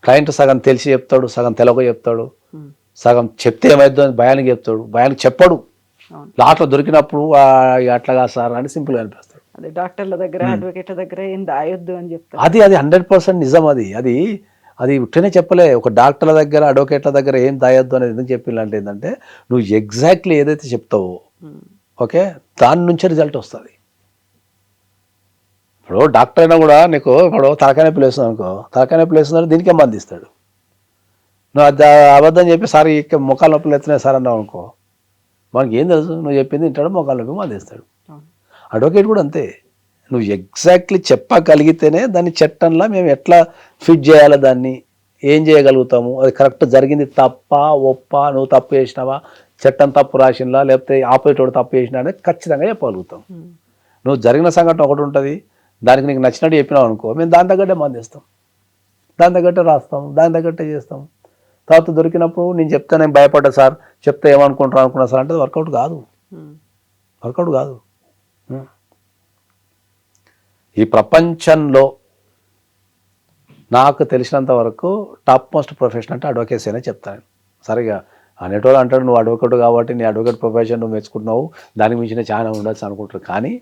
క్లయింట్ సగం తెలిసి చెప్తాడు, సగం తెలవక చెప్తాడు, సగం చెప్తే ఏమైద్దో అని భయానికి చెప్తాడు, భయానికి చెప్పడు. లాట్లో దొరికినప్పుడు అట్లాగా సార్ అని సింపుల్గా అనిపిస్తాడు. అదే డాక్టర్ల దగ్గర, అడ్వకేట్ల దగ్గర ఏం దాయొద్దు అని చెప్తారు. అది 100% నిజం. అది ఉట్టనే చెప్పలే. ఒక డాక్టర్ల దగ్గర, అడ్వకేట్ల దగ్గర ఏం దాయొద్దు అనేది ఎందుకు చెప్పిల్లంటే ఏంటంటే నువ్వు ఎగ్జాక్ట్లీ ఏదైతే చెప్తావో ఓకే దాని నుంచే రిజల్ట్ వస్తుంది. ఇప్పుడు డాక్టర్ అయినా కూడా నీకు ఇప్పుడు తలకాయ నొప్పి లేస్తుంది అనుకో, తలకాయ నొప్పి లేస్తుందంటే దీనికే మంది ఇస్తాడు. నువ్వు అది అబద్ధం చెప్పి సార్ మొక్కలు నొప్పులు ఎత్తున్నాయి సార్ అన్నావు అనుకో, మనకి ఏం తెలుసు, నువ్వు చెప్పింది తింటాడు, మొక్కలు నొప్పి మంది ఇస్తాడు. అడ్వకేట్ కూడా అంతే. నువ్వు ఎగ్జాక్ట్లీ చెప్పగలిగితేనే దాన్ని చట్టంలో మేము ఎట్లా ఫిట్ చేయాలో, దాన్ని ఏం చేయగలుగుతాము, అది కరెక్ట్ జరిగింది తప్ప ఒప్ప, నువ్వు తప్పు చేసినావా, చట్టం తప్పు రాసినలా, లేకపోతే ఆపోజిట్ వాడు తప్పు చేసినా అనేది ఖచ్చితంగా చెప్పగలుగుతాం. నువ్వు జరిగిన సంఘటన ఒకటి ఉంటుంది, దానికి నీకు నచ్చినట్టు చెప్పినావు అనుకో, మేము దాని తగ్గట్టే మందిస్తాం, దాని తగ్గట్టే రాస్తాం, దాని తగ్గట్టే చేస్తాం. తర్వాత దొరికినప్పుడు నేను చెప్తే నేను భయపడ్డా సార్, చెప్తే ఏమనుకుంటారు అనుకున్నా సార్ అంటే వర్కౌట్ కాదు. ఈ ప్రపంచంలో నాకు తెలిసినంత వరకు టాప్ మోస్ట్ ప్రొఫెషన్ అంటే అడ్వకేసీ అనే చెప్తాను. సరిగా అనేటోళ్ళు అంటాడు నువ్వు అడ్వకేట్ కాబట్టి నీ అడ్వకేట్ ప్రొఫెషన్ నువ్వు మెచ్చుకుంటున్నావు, దానికి మించిన చాలా ఉండొచ్చు అనుకుంటారు. కానీ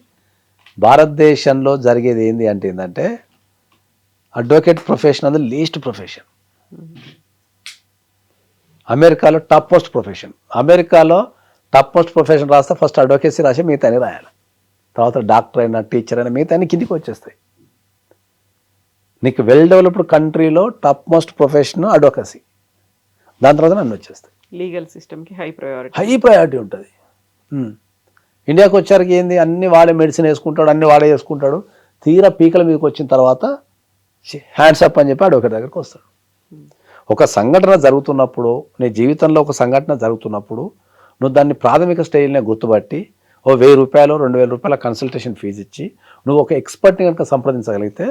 భారతదేశంలో జరిగేది ఏంటంటే అడ్వకేట్ ప్రొఫెషన్ అనేది లీస్ట్ ప్రొఫెషన్. అమెరికాలో టాప్ మోస్ట్ ప్రొఫెషన్. అమెరికాలో టాప్ మోస్ట్ ప్రొఫెషన్ రాస్తే ఫస్ట్ అడ్వకేసీ రాసి మిగతాని రాయాలి, తర్వాత డాక్టర్ అయినా టీచర్ అయినా మిగతా కిందికి వచ్చేస్తాయి. నీకు వెల్ డెవలప్డ్ కంట్రీలో టాప్ మోస్ట్ ప్రొఫెషన్ అడ్వకసీ, దాని తర్వాత నన్ను వచ్చేస్తాయి. లీగల్ సిస్టమ్కి హై ప్రయారిటీ ఉంటుంది. ఇండియాకి వచ్చారికి ఏంది, అన్ని వాడే మెడిసిన్ వేసుకుంటాడు, అన్ని వాడే చేసుకుంటాడు. తీరా పీకల మీదకి వచ్చిన తర్వాత హ్యాండ్స్ అప్ అని చెప్పి అడ్వకేట్ దగ్గరికి వస్తాడు. ఒక సంఘటన జరుగుతున్నప్పుడు, నీ జీవితంలో ఒక సంఘటన జరుగుతున్నప్పుడు నువ్వు దాన్ని ప్రాథమిక స్టేజ్నే గుర్తుపట్టి ఓ 1000 రూపాయలు 2000 రూపాయల కన్సల్టేషన్ ఫీజు ఇచ్చి నువ్వు ఒక ఎక్స్పర్ట్ని కనుక సంప్రదించగలిగితే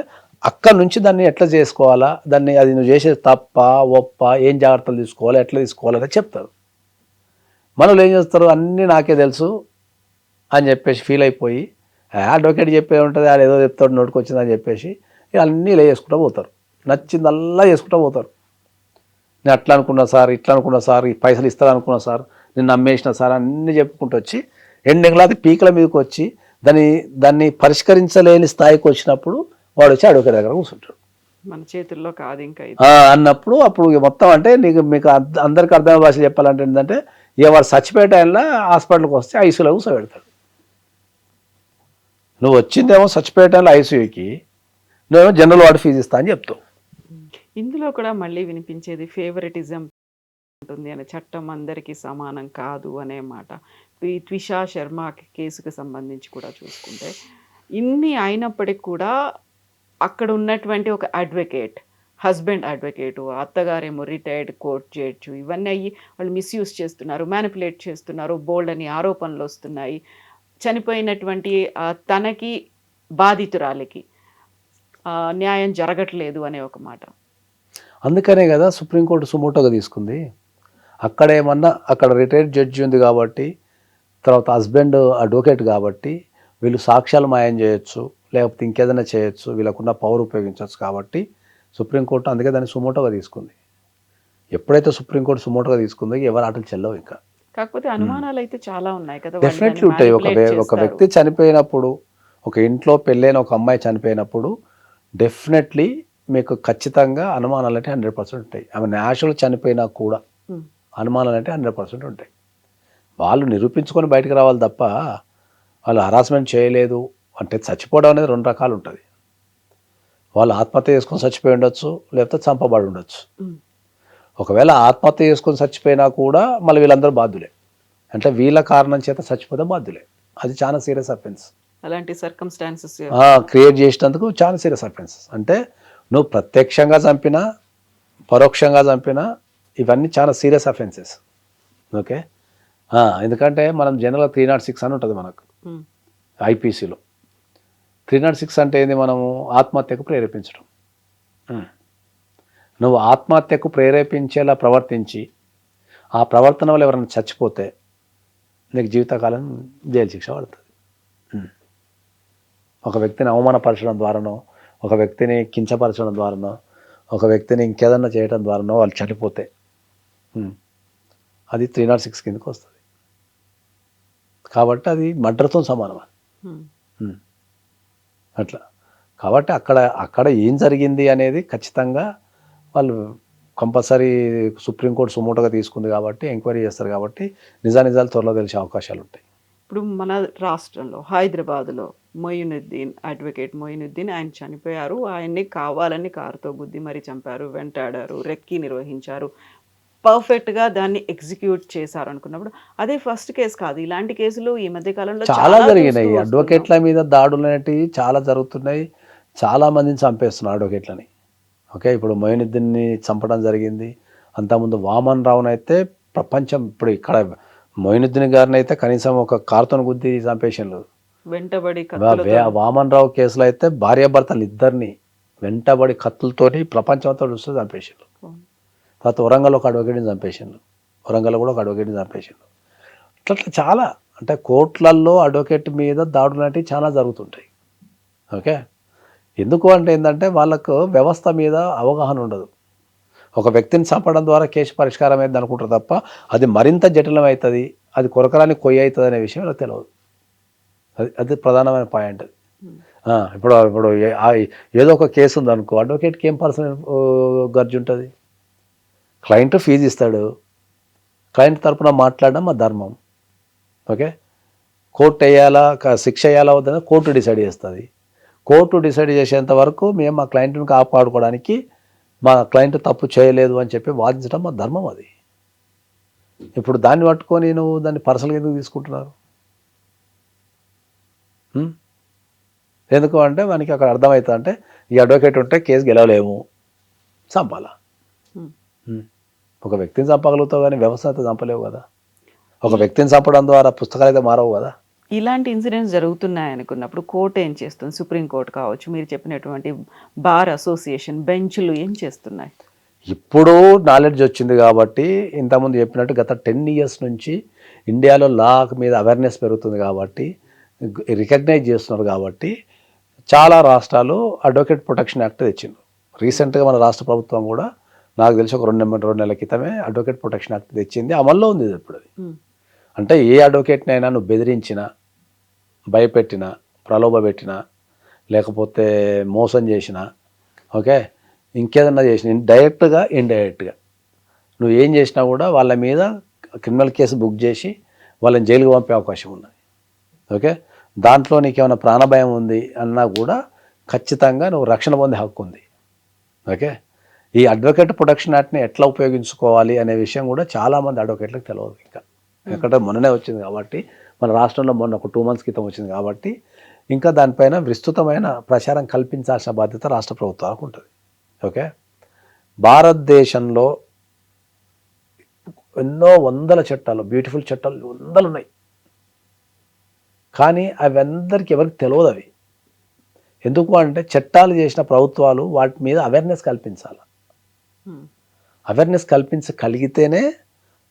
అక్కడి నుంచి దాన్ని ఎట్లా చేసుకోవాలా, దాన్ని అది నువ్వు చేసేది తప్ప ఒప్ప, ఏం జాగ్రత్తలు తీసుకోవాలా, ఎట్లా తీసుకోవాలని చెప్తారు. మనలో ఏం చేస్తారు, అన్నీ నాకే తెలుసు అని చెప్పేసి ఫీల్ అయిపోయి అడ్వకేట్ చెప్పే ఉంటుంది, అది ఏదో చెప్తాడు నోటికి వచ్చిందని చెప్పేసి అన్నీ ఇలా చేసుకుంటూ పోతారు, నచ్చిందల్లా చేసుకుంటూ పోతారు. నేను అట్లా అనుకున్నా సార్, ఇట్లా అనుకున్నా సార్, ఈ పైసలు ఇస్తాను సార్, నేను నమ్మేసిన సార్ అన్నీ చెప్పుకుంటూ వచ్చి ఎండింగ్లో అది పీకల మీదకి వచ్చి దాన్ని పరిష్కరించలేని స్థాయికి వచ్చినప్పుడు వాడు వచ్చి అడ్వకేట్ దగ్గర కూర్చుంటాడు. మన చేతుల్లో కాదు ఇంకా ఇది. అన్నప్పుడు అప్పుడు ఇక మొత్తం అంటే మీకు అందరికి అర్థమైన భాష చెప్పాలంటే ఏంటంటే ఇక వాడు చచ్చిపోయే టైంలో హాస్పిటల్కి వస్తే ఐసీయూలో కూర్చోబెడతాడు. నువ్వు వచ్చిందేమో చచ్చిపోయే టైంలో ఐసీయూకి, నువ్వేమో జనరల్ వార్డు ఫీజు ఇస్తా అని చెప్తావు. ఇందులో కూడా మళ్ళీ వినిపించేది ఫేవరెటిజం ఉంటుంది అనే, చట్టం అందరికీ సమానం కాదు అనే మాట. ఈ త్విషా శర్మ కేసుకు సంబంధించి కూడా చూసుకుంటే ఇన్ని అయినప్పటికీ కూడా అక్కడ ఉన్నటువంటి ఒక అడ్వకేట్, హస్బెండ్ అడ్వకేటు, అత్తగారేమో రిటైర్డ్ కోర్ట్ జడ్జి, ఇవన్నీ అయ్యి వాళ్ళు మిస్యూజ్ చేస్తున్నారు, మ్యానిపులేట్ చేస్తున్నారు, బోల్డ్ అని ఆరోపణలు వస్తున్నాయి. చనిపోయినటువంటి తనకి బాధితురాలికి న్యాయం జరగట్లేదు అనే ఒక మాట. అందుకనే కదా సుప్రీంకోర్టు సుమోటోగా తీసుకుంది. అక్కడ రిటైర్డ్ జడ్జి ఉంది కాబట్టి, తర్వాత హస్బెండ్ అడ్వకేట్ కాబట్టి వీళ్ళు సాక్ష్యాలు మాయం చేయొచ్చు, లేకపోతే ఇంకేదైనా చేయొచ్చు, వీళ్ళకున్న పవర్ ఉపయోగించవచ్చు కాబట్టి సుప్రీంకోర్టు అందుకే దాన్ని సుమోటోగా తీసుకుంది. ఎప్పుడైతే సుప్రీంకోర్టు సుమోటోగా తీసుకుందో ఎవరు ఆటలు చెల్లవు. ఇంకా కాకపోతే అనుమానాలు అయితే చాలా ఉన్నాయి కదా. డెఫినెట్లీ ఉంటాయి. ఒక వ్యక్తి చనిపోయినప్పుడు, ఒక ఇంట్లో పెళ్ళైన ఒక అమ్మాయి చనిపోయినప్పుడు డెఫినెట్లీ మీకు ఖచ్చితంగా అనుమానాలు అంటే 100% ఉంటాయి. ఆమె న్యాచురల్ చనిపోయినా కూడా అనుమానాలు అంటే 100% ఉంటాయి. వాళ్ళు నిరూపించుకొని బయటకు రావాలి తప్ప వాళ్ళు హరాస్మెంట్ చేయలేదు అంటే, చచ్చిపోవడం అనేది 2 రకాలు ఉంటుంది. వాళ్ళు ఆత్మహత్య చేసుకొని చచ్చిపోయి ఉండొచ్చు, లేకపోతే చంపబడి ఉండొచ్చు. ఒకవేళ ఆత్మహత్య చేసుకొని చచ్చిపోయినా కూడా మళ్ళీ వీళ్ళందరూ బాధ్యులే, అంటే వీళ్ళ కారణం చేత చచ్చిపోతే బాధ్యులే. అది చాలా సీరియస్ అఫెన్స్. అలాంటి సర్కమ్స్టాన్సెస్ క్రియేట్ చేసినందుకు చాలా సీరియస్ అఫెన్సెస్. అంటే నువ్వు ప్రత్యక్షంగా చంపినా పరోక్షంగా చంపినా ఇవన్నీ చాలా సీరియస్ అఫెన్సెస్. ఓకే, ఎందుకంటే మనం జనరల్గా 306 అని ఉంటుంది మనకు ఐపీసీలో. 306 అంటే ఏంది? మనము ఆత్మహత్యకు ప్రేరేపించడం. నువ్వు ఆత్మహత్యకు ప్రేరేపించేలా ప్రవర్తించి ఆ ప్రవర్తన వల్ల ఎవరైనా చచ్చిపోతే నీకు జీవితకాలం జైలు శిక్ష పడుతుంది. ఒక వ్యక్తిని అవమానపరచడం ద్వారానో, ఒక వ్యక్తిని కించపరచడం ద్వారానో, ఒక వ్యక్తిని ఇంకేదన్నా చేయడం ద్వారానో వాళ్ళు చనిపోతే అది 306 కిందకి వస్తుంది. కాబట్టి అది మర్డర్తో సమానం. అట్లా కాబట్టి అక్కడ ఏం జరిగింది అనేది ఖచ్చితంగా వాళ్ళు కంపల్సరీ సుప్రీంకోర్టు సుమోటోగా తీసుకుంది కాబట్టి ఎంక్వైరీ చేస్తారు కాబట్టి నిజాలు త్వరలో తెలిసే అవకాశాలు ఉంటాయి. ఇప్పుడు మన రాష్ట్రంలో హైదరాబాద్లో మొయినుద్దీన్, అడ్వకేట్ మొయినుద్దీన్, ఆయన చనిపోయారు. ఆయన్ని కావాలని కారుతో గుద్ది మరీ చంపారు, వెంటాడారు, రెక్కి నిర్వహించారు, పర్ఫెక్ట్గా దాన్ని ఎగ్జిక్యూట్ చేశారు అనుకున్నప్పుడు అదే ఫస్ట్ కేసు కాదు. ఇలాంటి కేసులు ఈ మధ్య కాలంలో చాలా జరిగినాయి. అడ్వకేట్ల మీద దాడులు అనేటివి చాలా జరుగుతున్నాయి. చాలా మందిని చంపేస్తున్నారు అడ్వకేట్లని. ఓకే, ఇప్పుడు మొయినుద్దీన్ని చంపడం జరిగింది. అంతకుముందు వామన్ రావును అయితే ప్రపంచం, ఇప్పుడు ఇక్కడ మొయినుద్దీన్ గారిని అయితే కనీసం ఒక కారుతో గుద్ది చంపేసారు. వెంటబడి వామన్ రావు కేసులో అయితే భార్యాభర్తలు ఇద్దరిని వెంటబడి కత్తులతోని ప్రపంచం అంతా చూస్తూ చంపేసారు. తర్వాత వరంగల్లో ఒక అడ్వకేట్ని చంపేసారు. వరంగల్లో కూడా ఒక అడ్వకేట్ని చంపేసారు. అట్లా చాలా, అంటే కోర్టులలో అడ్వకేట్ మీద దాడులు అనేవి చాలా జరుగుతుంటాయి. ఓకే, ఎందుకు అంటే ఏంటంటే వాళ్ళకు వ్యవస్థ మీద అవగాహన ఉండదు. ఒక వ్యక్తిని చంపడం ద్వారా కేసు పరిష్కారం అయింది అనుకుంటారు తప్ప అది మరింత జటిలం అవుతుంది, అది కొరకరానికి కొయ్యి అవుతుంది అనే విషయం నాకు తెలియదు. అది ప్రధానమైన పాయింట్. ఇప్పుడు ఏదో ఒక కేసు ఉంది అనుకో, అడ్వకేట్కి ఏం పర్సనల్ గర్జు ఉంటుంది? క్లయింట్ ఫీజు ఇస్తాడు, క్లయింట్ తరపున మాట్లాడడం మా ధర్మం. ఓకే, కోర్టు వేయాలా శిక్ష వేయాలా వద్దని కోర్టు డిసైడ్ చేస్తుంది. కోర్టు డిసైడ్ చేసేంత వరకు మేము మా క్లయింట్ని కాపాడుకోవడానికి మా క్లయింట్ తప్పు చేయలేదు అని చెప్పి వాదించడం మా ధర్మం. అది ఇప్పుడు దాన్ని పట్టుకొని నువ్వు దాన్ని పర్సనల్గా ఎందుకు తీసుకుంటున్నారు? ఎందుకు అంటే మనకి అక్కడ అర్థమవుతుంది, అంటే ఈ అడ్వకేట్ ఉంటే కేసు గెలవలేము, చంపాలా. ఒక వ్యక్తిని చంపగలుగుతావు కానీ వ్యవస్థ అయితే చంపలేవు కదా. ఒక వ్యక్తిని చంపడం ద్వారా పుస్తకాలు అయితే మారవు కదా. ఇలాంటి ఇన్సిడెంట్స్ జరుగుతున్నాయి అనుకున్నప్పుడు కోర్టు ఏం చేస్తుంది? సుప్రీంకోర్టు కావచ్చు, మీరు చెప్పినటువంటి బార్ అసోసియేషన్, బెంచ్లు ఏం చేస్తున్నాయి? ఇప్పుడు నాలెడ్జ్ వచ్చింది కాబట్టి, ఇంతకుముందు చెప్పినట్టు గత 10 years నుంచి ఇండియాలో లా మీద అవేర్నెస్ పెరుగుతుంది కాబట్టి, రికగ్నైజ్ చేస్తున్నారు కాబట్టి చాలా రాష్ట్రాలు అడ్వకేట్ ప్రొటెక్షన్ యాక్ట్ తెచ్చింది. రీసెంట్గా మన రాష్ట్ర ప్రభుత్వం కూడా నాకు తెలిసి ఒక 2 నెలల క్రితమే అడ్వకేట్ ప్రొటెక్షన్ యాక్ట్ తెచ్చింది. అమల్లో ఉంది ఇప్పుడు అది. అంటే ఏ అడ్వకేట్నైనా నువ్వు బెదిరించినా, భయపెట్టినా, ప్రలోభ పెట్టినా, లేకపోతే మోసం చేసినా, ఓకే, ఇంకేదన్నా చేసిన డైరెక్ట్గా ఇండైరెక్ట్గా నువ్వు ఏం చేసినా కూడా వాళ్ళ మీద క్రిమినల్ కేసు బుక్ చేసి వాళ్ళని జైలుకి పంపే అవకాశం ఉన్నది. ఓకే, దాంట్లో నీకేమైనా ప్రాణభయం ఉంది అన్నా కూడా ఖచ్చితంగా నువ్వు రక్షణ పొందే హక్కు ఉంది. ఓకే, ఈ అడ్వకేట్ ప్రొటెక్షన్ యాక్ట్ని ఎట్లా ఉపయోగించుకోవాలి అనే విషయం కూడా చాలామంది అడ్వకేట్లకు తెలియదు. ఇంకా ఎక్కడ మొన్ననే వచ్చింది కాబట్టి, మన రాష్ట్రంలో మొన్న ఒక 2 months క్రితం వచ్చింది కాబట్టి ఇంకా దానిపైన విస్తృతమైన ప్రచారం కల్పించాల్సిన బాధ్యత రాష్ట్ర ప్రభుత్వాలకు ఉంటుంది. ఓకే, భారతదేశంలో ఎన్నో వందల చట్టాలు, బ్యూటిఫుల్ చట్టాలు వందలు ఉన్నాయి. కానీ అవి అందరికీ ఎవరికి తెలియదు. అవి ఎందుకు అంటే చట్టాలు చేసిన ప్రభుత్వాలు వాటి మీద అవేర్నెస్ కల్పించాలి. అవేర్నెస్ కల్పించగలిగితేనే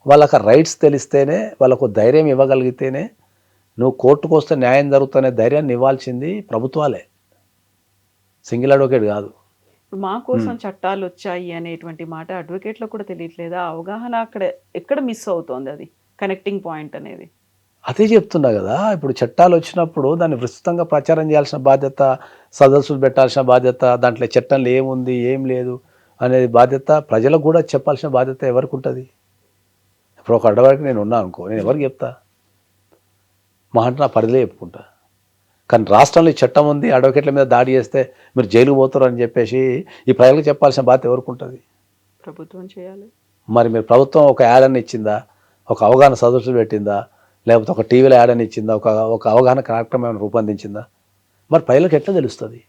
వాళ్ళకి రైట్స్ తెలిస్తేనే, వాళ్ళకు ధైర్యం ఇవ్వగలిగితేనే నువ్వు కోర్టుకు వస్తే న్యాయం జరుగుతున్న ధైర్యాన్ని ఇవ్వాల్సింది ప్రభుత్వాలే, సింగిల్ అడ్వకేట్ కాదు. మా కోసం చట్టాలు వచ్చాయి అనేటువంటి మాట అడ్వకేట్లకు కూడా తెలియట్లేదా? అవగాహన అక్కడ ఎక్కడ మిస్ అవుతోంది, అది కనెక్టింగ్ పాయింట్ అనేది. అదే చెప్తున్నా కదా, ఇప్పుడు చట్టాలు వచ్చినప్పుడు దాన్ని విస్తృతంగా ప్రచారం చేయాల్సిన బాధ్యత, సదస్సులు పెట్టాల్సిన బాధ్యత, దాంట్లో చట్టంలో ఏముంది ఏం లేదు అనేది బాధ్యత ప్రజలకు కూడా చెప్పాల్సిన బాధ్యత ఎవరికి ఉంటుంది? ఇప్పుడు ఒక అడ్డవాడికి నేను ఉన్నా అనుకో, నేను ఎవరికి చెప్తా? మా అంటే నా పరిధిలో చెప్పుకుంటా. కానీ రాష్ట్రంలో ఈ చట్టం ఉంది, అడ్వకేట్ల మీద దాడి చేస్తే మీరు జైలుకు పోతారు అని చెప్పేసి ఈ ప్రజలకు చెప్పాల్సిన బాధ్యత ఎవరికి ఉంటుంది? ప్రభుత్వం చేయాలి. మరి మీరు ప్రభుత్వం ఒక యాడ్ అని ఇచ్చిందా, ఒక అవగాహన సదస్సులు పెట్టిందా, లేకపోతే ఒక టీవీలో యాడ్ అని ఇచ్చిందా, ఒక అవగాహన కార్యక్రమం రూపొందించిందా? మరి ప్రజలకు ఎట్లా తెలుస్తుంది?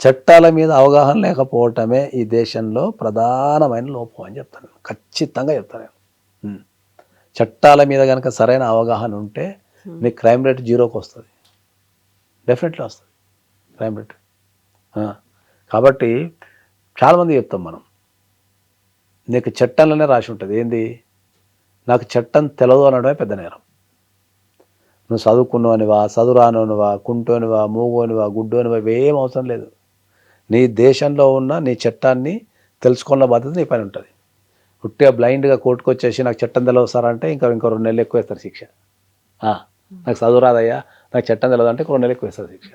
చట్టాల మీద అవగాహన లేకపోవటమే ఈ దేశంలో ప్రధానమైన లోపం అని చెప్తాను, ఖచ్చితంగా చెప్తాను నేను. చట్టాల మీద కనుక సరైన అవగాహన ఉంటే నీ క్రైమ్ రేట్ 0కి వస్తుంది, డెఫినెట్లీ వస్తుంది క్రైమ్ రేట్. కాబట్టి చాలామంది చెప్తాం మనం, నీకు చట్టంలోనే రాసి ఉంటుంది ఏంది, నాకు చట్టం తెలియదు అనడమే పెద్ద నేరం. నువ్వు చదువుకున్నవనివా, చదువురానోనివా, కుంటోనివా, మూగోనివా, గుడ్డోనివా, ఏం అవసరం లేదు. నీ దేశంలో ఉన్న నీ చట్టాన్ని తెలుసుకున్న బాధ్యత నీ పైన ఉంటుంది. ఉట్టిగా బ్లైండ్గా కోర్టుకు వచ్చేసి నాకు చట్టం తెలియదు సార్ అంటే ఇంకో 2 నెలలు ఎక్కువ వేస్తారు శిక్ష. నాకు చదువు రాదయ్యా, నాకు చట్టం తెలియదు అంటే 2 నెలలు ఎక్కువ వేస్తారు శిక్ష.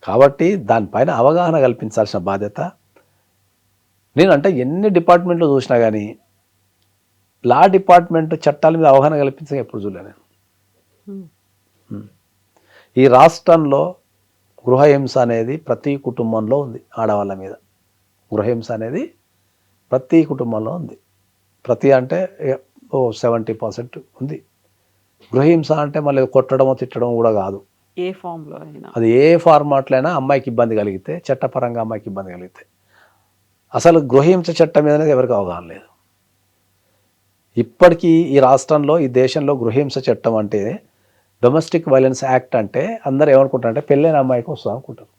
కాబట్టి దానిపైన అవగాహన కల్పించాల్సిన బాధ్యత. నేను అంటే ఎన్ని డిపార్ట్మెంట్లు చూసినా కానీ లా డిపార్ట్మెంట్ చట్టాల మీద అవగాహన కల్పించగా ఎప్పుడు చూడలే నేను. ఈ రాష్ట్రంలో గృహహింస అనేది ప్రతి కుటుంబంలో ఉంది. ఆడవాళ్ళ మీద గృహహింస అనేది ప్రతి కుటుంబంలో ఉంది. ప్రతి అంటే 70% ఉంది. గృహహింస అంటే మళ్ళీ కొట్టడమో తిట్టడం కూడా కాదు, ఏ ఫామ్లో అయినా, అది ఏ ఫార్మాట్లో అయినా అమ్మాయికి ఇబ్బంది కలిగితే, చట్టపరంగా అమ్మాయికి ఇబ్బంది కలిగితే. అసలు గృహహింస చట్టం మీద అనేది ఎవరికి అవగాహన లేదు. ఇప్పటికీ ఈ రాష్ట్రంలో, ఈ దేశంలో గృహహింస చట్టం అంటే, డొమెస్టిక్ వైలెన్స్ యాక్ట్ అంటే అందరూ ఏమనుకుంటారంటే పెళ్ళైన అమ్మాయికి వస్తుంది అనుకుంటారు.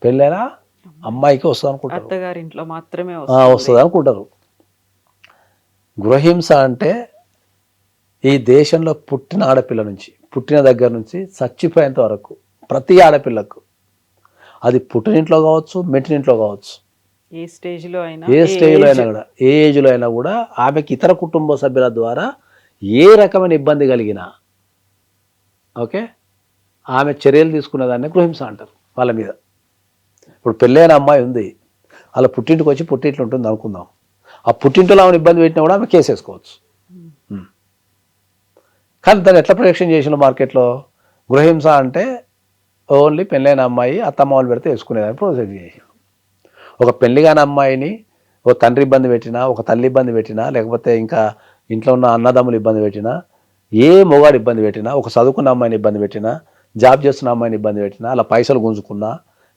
పెళ్ళైన అమ్మాయికి వస్తుంది అనుకుంటారు, అత్తగారింట్లో మాత్రమే వస్తుంది అనుకుంటారు. గృహహింస అంటే ఈ దేశంలో పుట్టిన ఆడపిల్ల నుంచి, పుట్టిన దగ్గర నుంచి చచ్చిపోయేంత వరకు ప్రతి ఆడపిల్లకు, అది పుట్టినింట్లో కావచ్చు, మెట్టినింట్లో కావచ్చు, ఏ స్టేజ్లో అయినా కూడా, ఏ ఏజ్లో అయినా కూడా ఆమెకి ఇతర కుటుంబ సభ్యుల ద్వారా ఏ రకమైన ఇబ్బంది కలిగినా ఓకే ఆమె చర్యలు తీసుకునేదాన్ని గృహహింస అంటారు వాళ్ళ మీద. ఇప్పుడు పెళ్ళైన అమ్మాయి ఉంది, వాళ్ళ పుట్టింటికి వచ్చి పుట్టింట్లో ఉంటుంది అనుకుందాం, ఆ పుట్టింటిలో ఆమెను ఇబ్బంది పెట్టినా కూడా ఆమె కేసు వేసుకోవచ్చు. కానీ దాన్ని ఎట్లా ప్రొటెక్షన్ చేసిన మార్కెట్లో? గృహహింస అంటే ఓన్లీ పెళ్ళైన అమ్మాయి అత్తమ్మ వాళ్ళు పెడితే వేసుకునేదాన్ని ప్రొసెస్ చేసి, ఒక పెళ్లి కాని అమ్మాయిని ఒక తండ్రి ఇబ్బంది పెట్టినా, ఒక తల్లి ఇబ్బంది పెట్టినా, లేకపోతే ఇంకా ఇంట్లో ఉన్న అన్నదమ్ములు ఇబ్బంది పెట్టినా, ఏ మొగాడు ఇబ్బంది పెట్టినా, ఒక చదువుకున్న అమ్మాయిని ఇబ్బంది పెట్టినా, జాబ్ చేస్తున్న అమ్మాయిని ఇబ్బంది పెట్టినా, అలా పైసలు గుంజుకున్నా,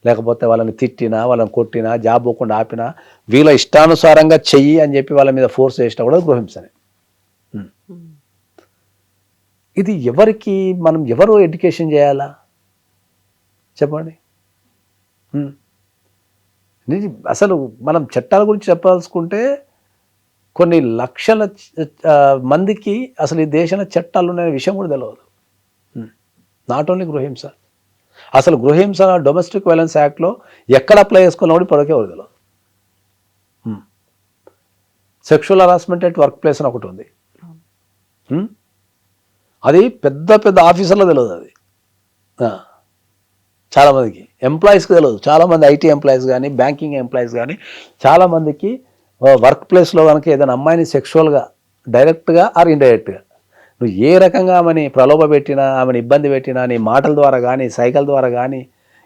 లేకపోతే వాళ్ళని తిట్టినా, వాళ్ళని కొట్టినా, జాబ్ పోకుండా ఆపినా, వీళ్ళ ఇష్టానుసారంగా చెయ్యి అని చెప్పి వాళ్ళ మీద ఫోర్స్ చేసినా కూడా గృహహింసనే. ఇది ఎవరికి మనం ఎవరు ఎడ్యుకేషన్ చేయాలా చెప్పండి? అసలు మనం చట్టాల గురించి చెప్పాల్సుకుంటే కొన్ని లక్షల మందికి అసలు ఈ దేశంలో చట్టాలు ఉన్న విషయం కూడా తెలియదు. నాట్ ఓన్లీ గృహహింస, అసలు గృహహింస డొమెస్టిక్ వైలెన్స్ యాక్ట్లో ఎక్కడ అప్లై చేసుకోవాలో కూడా ఇప్పటికే ఎవరు తెలియదు. Sexual harassment at work place అని ఒకటి ఉంది, అది పెద్ద పెద్ద ఆఫీసర్లో తెలియదు. అది చాలామందికి ఎంప్లాయీస్కి తెలియదు. చాలామంది ఐటీ ఎంప్లాయీస్ కానీ బ్యాంకింగ్ ఎంప్లాయీస్ కానీ చాలామందికి వర్క్ ప్లేస్లో కనుక ఏదైనా అమ్మాయిని సెక్షువల్గా డైరెక్ట్గా ఆర్ ఇండైరెక్ట్గా నువ్వు ఏ రకంగా ఆమెని ప్రలోభ పెట్టినా, ఆమెను ఇబ్బంది పెట్టినా, నీ మాటల ద్వారా కానీ సైకిల్ ద్వారా కానీ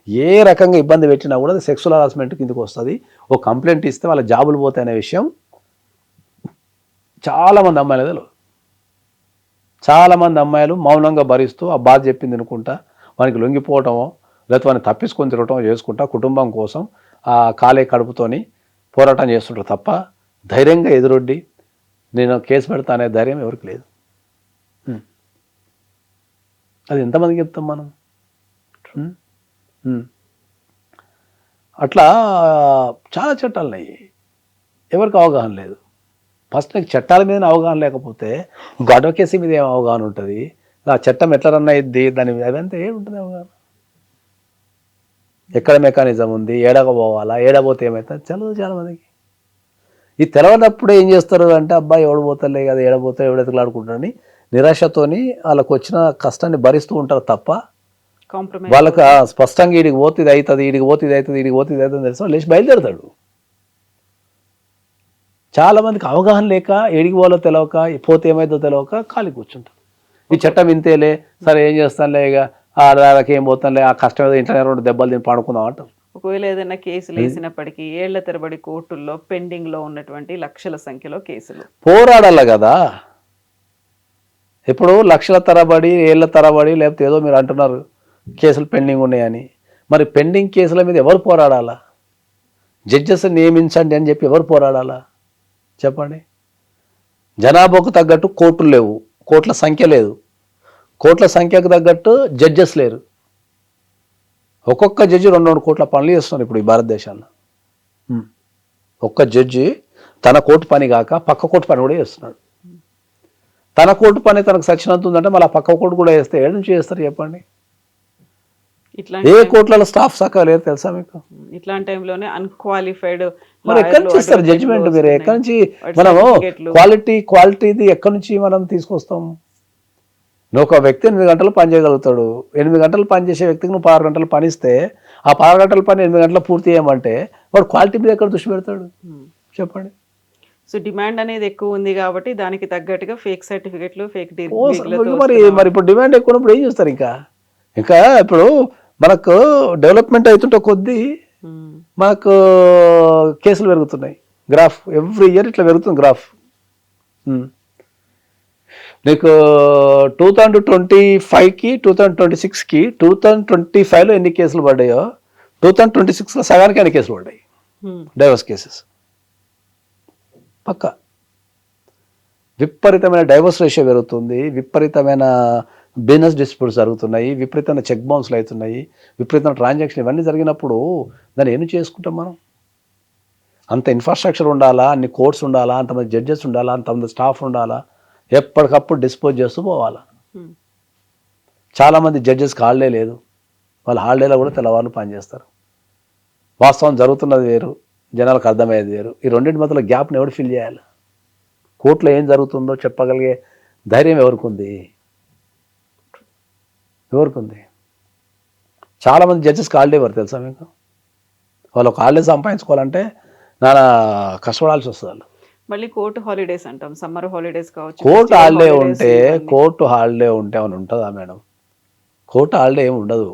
ఏ రకంగా ఇబ్బంది పెట్టినా కూడా అది సెక్సువల్ హరాస్మెంట్ కిందకి వస్తుంది. ఓ కంప్లైంట్ ఇస్తే వాళ్ళ జాబులు పోతాయనే విషయం చాలామంది అమ్మాయిలు తెలియదు. చాలామంది అమ్మాయిలు మౌనంగా భరిస్తూ ఆ బాధ చెప్పింది అనుకుంటా వానికి లొంగిపోవటమో లేకపోతే వాడిని తప్పించుకొని తిరగటం చేసుకుంటా కుటుంబం కోసం ఆ కాలే కడుపుతోని పోరాటం చేస్తుంటారు తప్ప ధైర్యంగా ఎదురొడ్డి నేను కేసు పెడతా అనే ధైర్యం ఎవరికి లేదు. అది ఎంతమందికి చెప్తాం మనం? అట్లా చాలా చట్టాలు ఉన్నాయి, ఎవరికి అవగాహన లేదు. ఫస్ట్ నీకు చట్టాల మీద అవగాహన లేకపోతే ఇంకో అడ్వకేసీ మీద ఏం అవగాహన ఉంటుంది? ఆ చట్టం ఎట్లా రన్ అయ్యిద్ది దాని మీద అదంతా ఏముంటుంది అవగాహన? ఎక్కడ మెకానిజం ఉంది, ఏడక పోవాలా, ఏడపోతే ఏమవుతుంది చదువు చాలామందికి. ఈ తెలవనప్పుడు ఏం చేస్తారు అంటే అబ్బాయి ఎవడపోతలే కదా, ఏడపోతే ఎవడెతలాడుకుంటారని నిరాశతోని వాళ్ళకు వచ్చిన కష్టాన్ని భరిస్తూ ఉంటారు తప్ప వాళ్ళకి స్పష్టంగా ఈడికి పోతే ఇది అవుతుంది, ఈడికి పోతే ఇది అవుతుంది, ఈడికి పోతే ఇది అవుతుంది తెలుసు లేచి బయలుదేరుతాడు. చాలామందికి అవగాహన లేక ఏడికి పోలో తెలవక పోతే ఏమైందో తెలవక ఖాళీ కూర్చుంటారు. ఈ చట్టం ఇంతేలే, సరే ఏం చేస్తానులే, ఇక ఆడదానికి ఏం పోతానులే, ఆ కష్టం ఏదో ఇంట్లో 2 దెబ్బలు తిని పడుకుందాం అంటారు. ఒకవేళ ఏదైనా కేసులు వేసినప్పటికీ ఏళ్ల తరబడి కోర్టుల్లో పెండింగ్ లో ఉన్నటువంటి లక్షల సంఖ్యలో కేసులు పోరాడాలి కదా. ఇప్పుడు లక్షల తరబడి ఏళ్ల తరబడి లేకపోతే ఏదో మీరు అంటున్నారు కేసులు పెండింగ్ ఉన్నాయని, మరి పెండింగ్ కేసుల మీద ఎవరు పోరాడాలా? జడ్జెస్ నియమించండి అని చెప్పి ఎవరు పోరాడాలా చెప్పండి? జనాభాకు తగ్గట్టు కోర్టులు లేవు, కోర్టుల సంఖ్య లేదు, కోర్టుల సంఖ్యకు తగ్గట్టు జడ్జెస్ లేరు. ఒక్కొక్క జడ్జి 2-2 కోట్ల పనులు చేస్తున్నారు ఇప్పుడు ఈ భారతదేశంలో. ఒక్క జడ్జి తన కోర్టు పని కాక పక్క కోర్టు పని కూడా చేస్తున్నాడు. తన కోర్టు పని తనకు సచ్చినంత ఉందంటే మళ్ళీ పక్క కోర్టు కూడా చేస్తే ఏడు నుంచి చేస్తారు చెప్పండి? ఏ కోర్టులలో స్టాఫ్ సక్క లేరు తెలుసా మీకు? ఇట్లాంటి టైంలోనే అన్క్వాలిఫైడ్ మరి ఎక్కడి నుంచి ఇస్తారు జడ్జిమెంట్? మీరు ఎక్కడి నుంచి మనము క్వాలిటీది ఎక్కడి నుంచి మనం తీసుకొస్తాం? నువ్వు ఒక వ్యక్తి 8 గంటలు పని చేయగలుగుతాడు, 8 గంటలు పని చేసే వ్యక్తికి నువ్వు 16 గంటలు పని ఇస్తే ఆ 16 గంటల పని 8 గంటలు పూర్తి చేయమంటే వాడు క్వాలిటీ మీద ఎక్కడ దృష్టి పెడతాడు చెప్పండి? సో డిమాండ్ అనేది ఎక్కువ ఉంది కాబట్టి దానికి తగ్గట్టుగా ఫేక్ సర్టిఫికెట్లు, ఫేక్ మరి ఇప్పుడు డిమాండ్ ఎక్కువ ఉన్నప్పుడు ఏం చేస్తారు? ఇంకా ఇప్పుడు మనకు డెవలప్మెంట్ అవుతుంటే కొద్దీ మనకు కేసులు పెరుగుతున్నాయి. గ్రాఫ్ ఎవ్రీ ఇయర్ ఇట్లా పెరుగుతుంది గ్రాఫ్. నీకు 2025కి 2026కి 2025లో ఎన్ని కేసులు పడ్డాయో 2026లో సగానికి ఎన్ని కేసులు పడ్డాయి డైవర్స్ కేసెస్ పక్క. విపరీతమైన డైవర్స్ రేషియో పెరుగుతుంది, విపరీతమైన బిజినెస్ డిస్ప్యూట్స్ జరుగుతున్నాయి, విపరీతమైన చెక్ బౌన్స్లు అవుతున్నాయి, విపరీతమైన ట్రాన్సాక్షన్ ఇవన్నీ జరిగినప్పుడు దాన్ని ఏం చేసుకుంటాం మనం? అంత ఇన్ఫ్రాస్ట్రక్చర్ ఉండాలా, అన్ని కోర్ట్స్ ఉండాలా, అంతమంది జడ్జెస్ ఉండాలా, అంతమంది స్టాఫ్ ఉండాలా, ఎప్పటికప్పుడు డిస్పోజ్ చేస్తూ పోవాలా. చాలామంది జడ్జెస్కి హాలిడే లేదు, వాళ్ళు హాలిడేలో కూడా తెల్లవారులు పనిచేస్తారు. వాస్తవం జరుగుతున్నది వేరు, జనాలకు అర్థమయ్యేది వేరు. ఈ రెండింటి మధ్యలో గ్యాప్ని ఎవరు ఫిల్ చేయాలి? కోర్టులో ఏం జరుగుతుందో చెప్పగలిగే ధైర్యం ఎవరికి ఉంది? చాలామంది జడ్జెస్కి హాలిడే ఇవ్వరు తెలుసా మీకు? వాళ్ళు ఒక హాలిడే సంపాదించుకోవాలంటే నానా కష్టపడాల్సి వస్తుంది. వాళ్ళు మళ్ళీ కోర్టు హాలిడేస్ అంటాం, సమ్మర్ హాలిడేస్ కావచ్చు. కోర్టు హాలిడే ఉంటే ఏమైనా ఉంటుందా మేడం? కోర్టు హాలిడే ఏమి ఉండదు.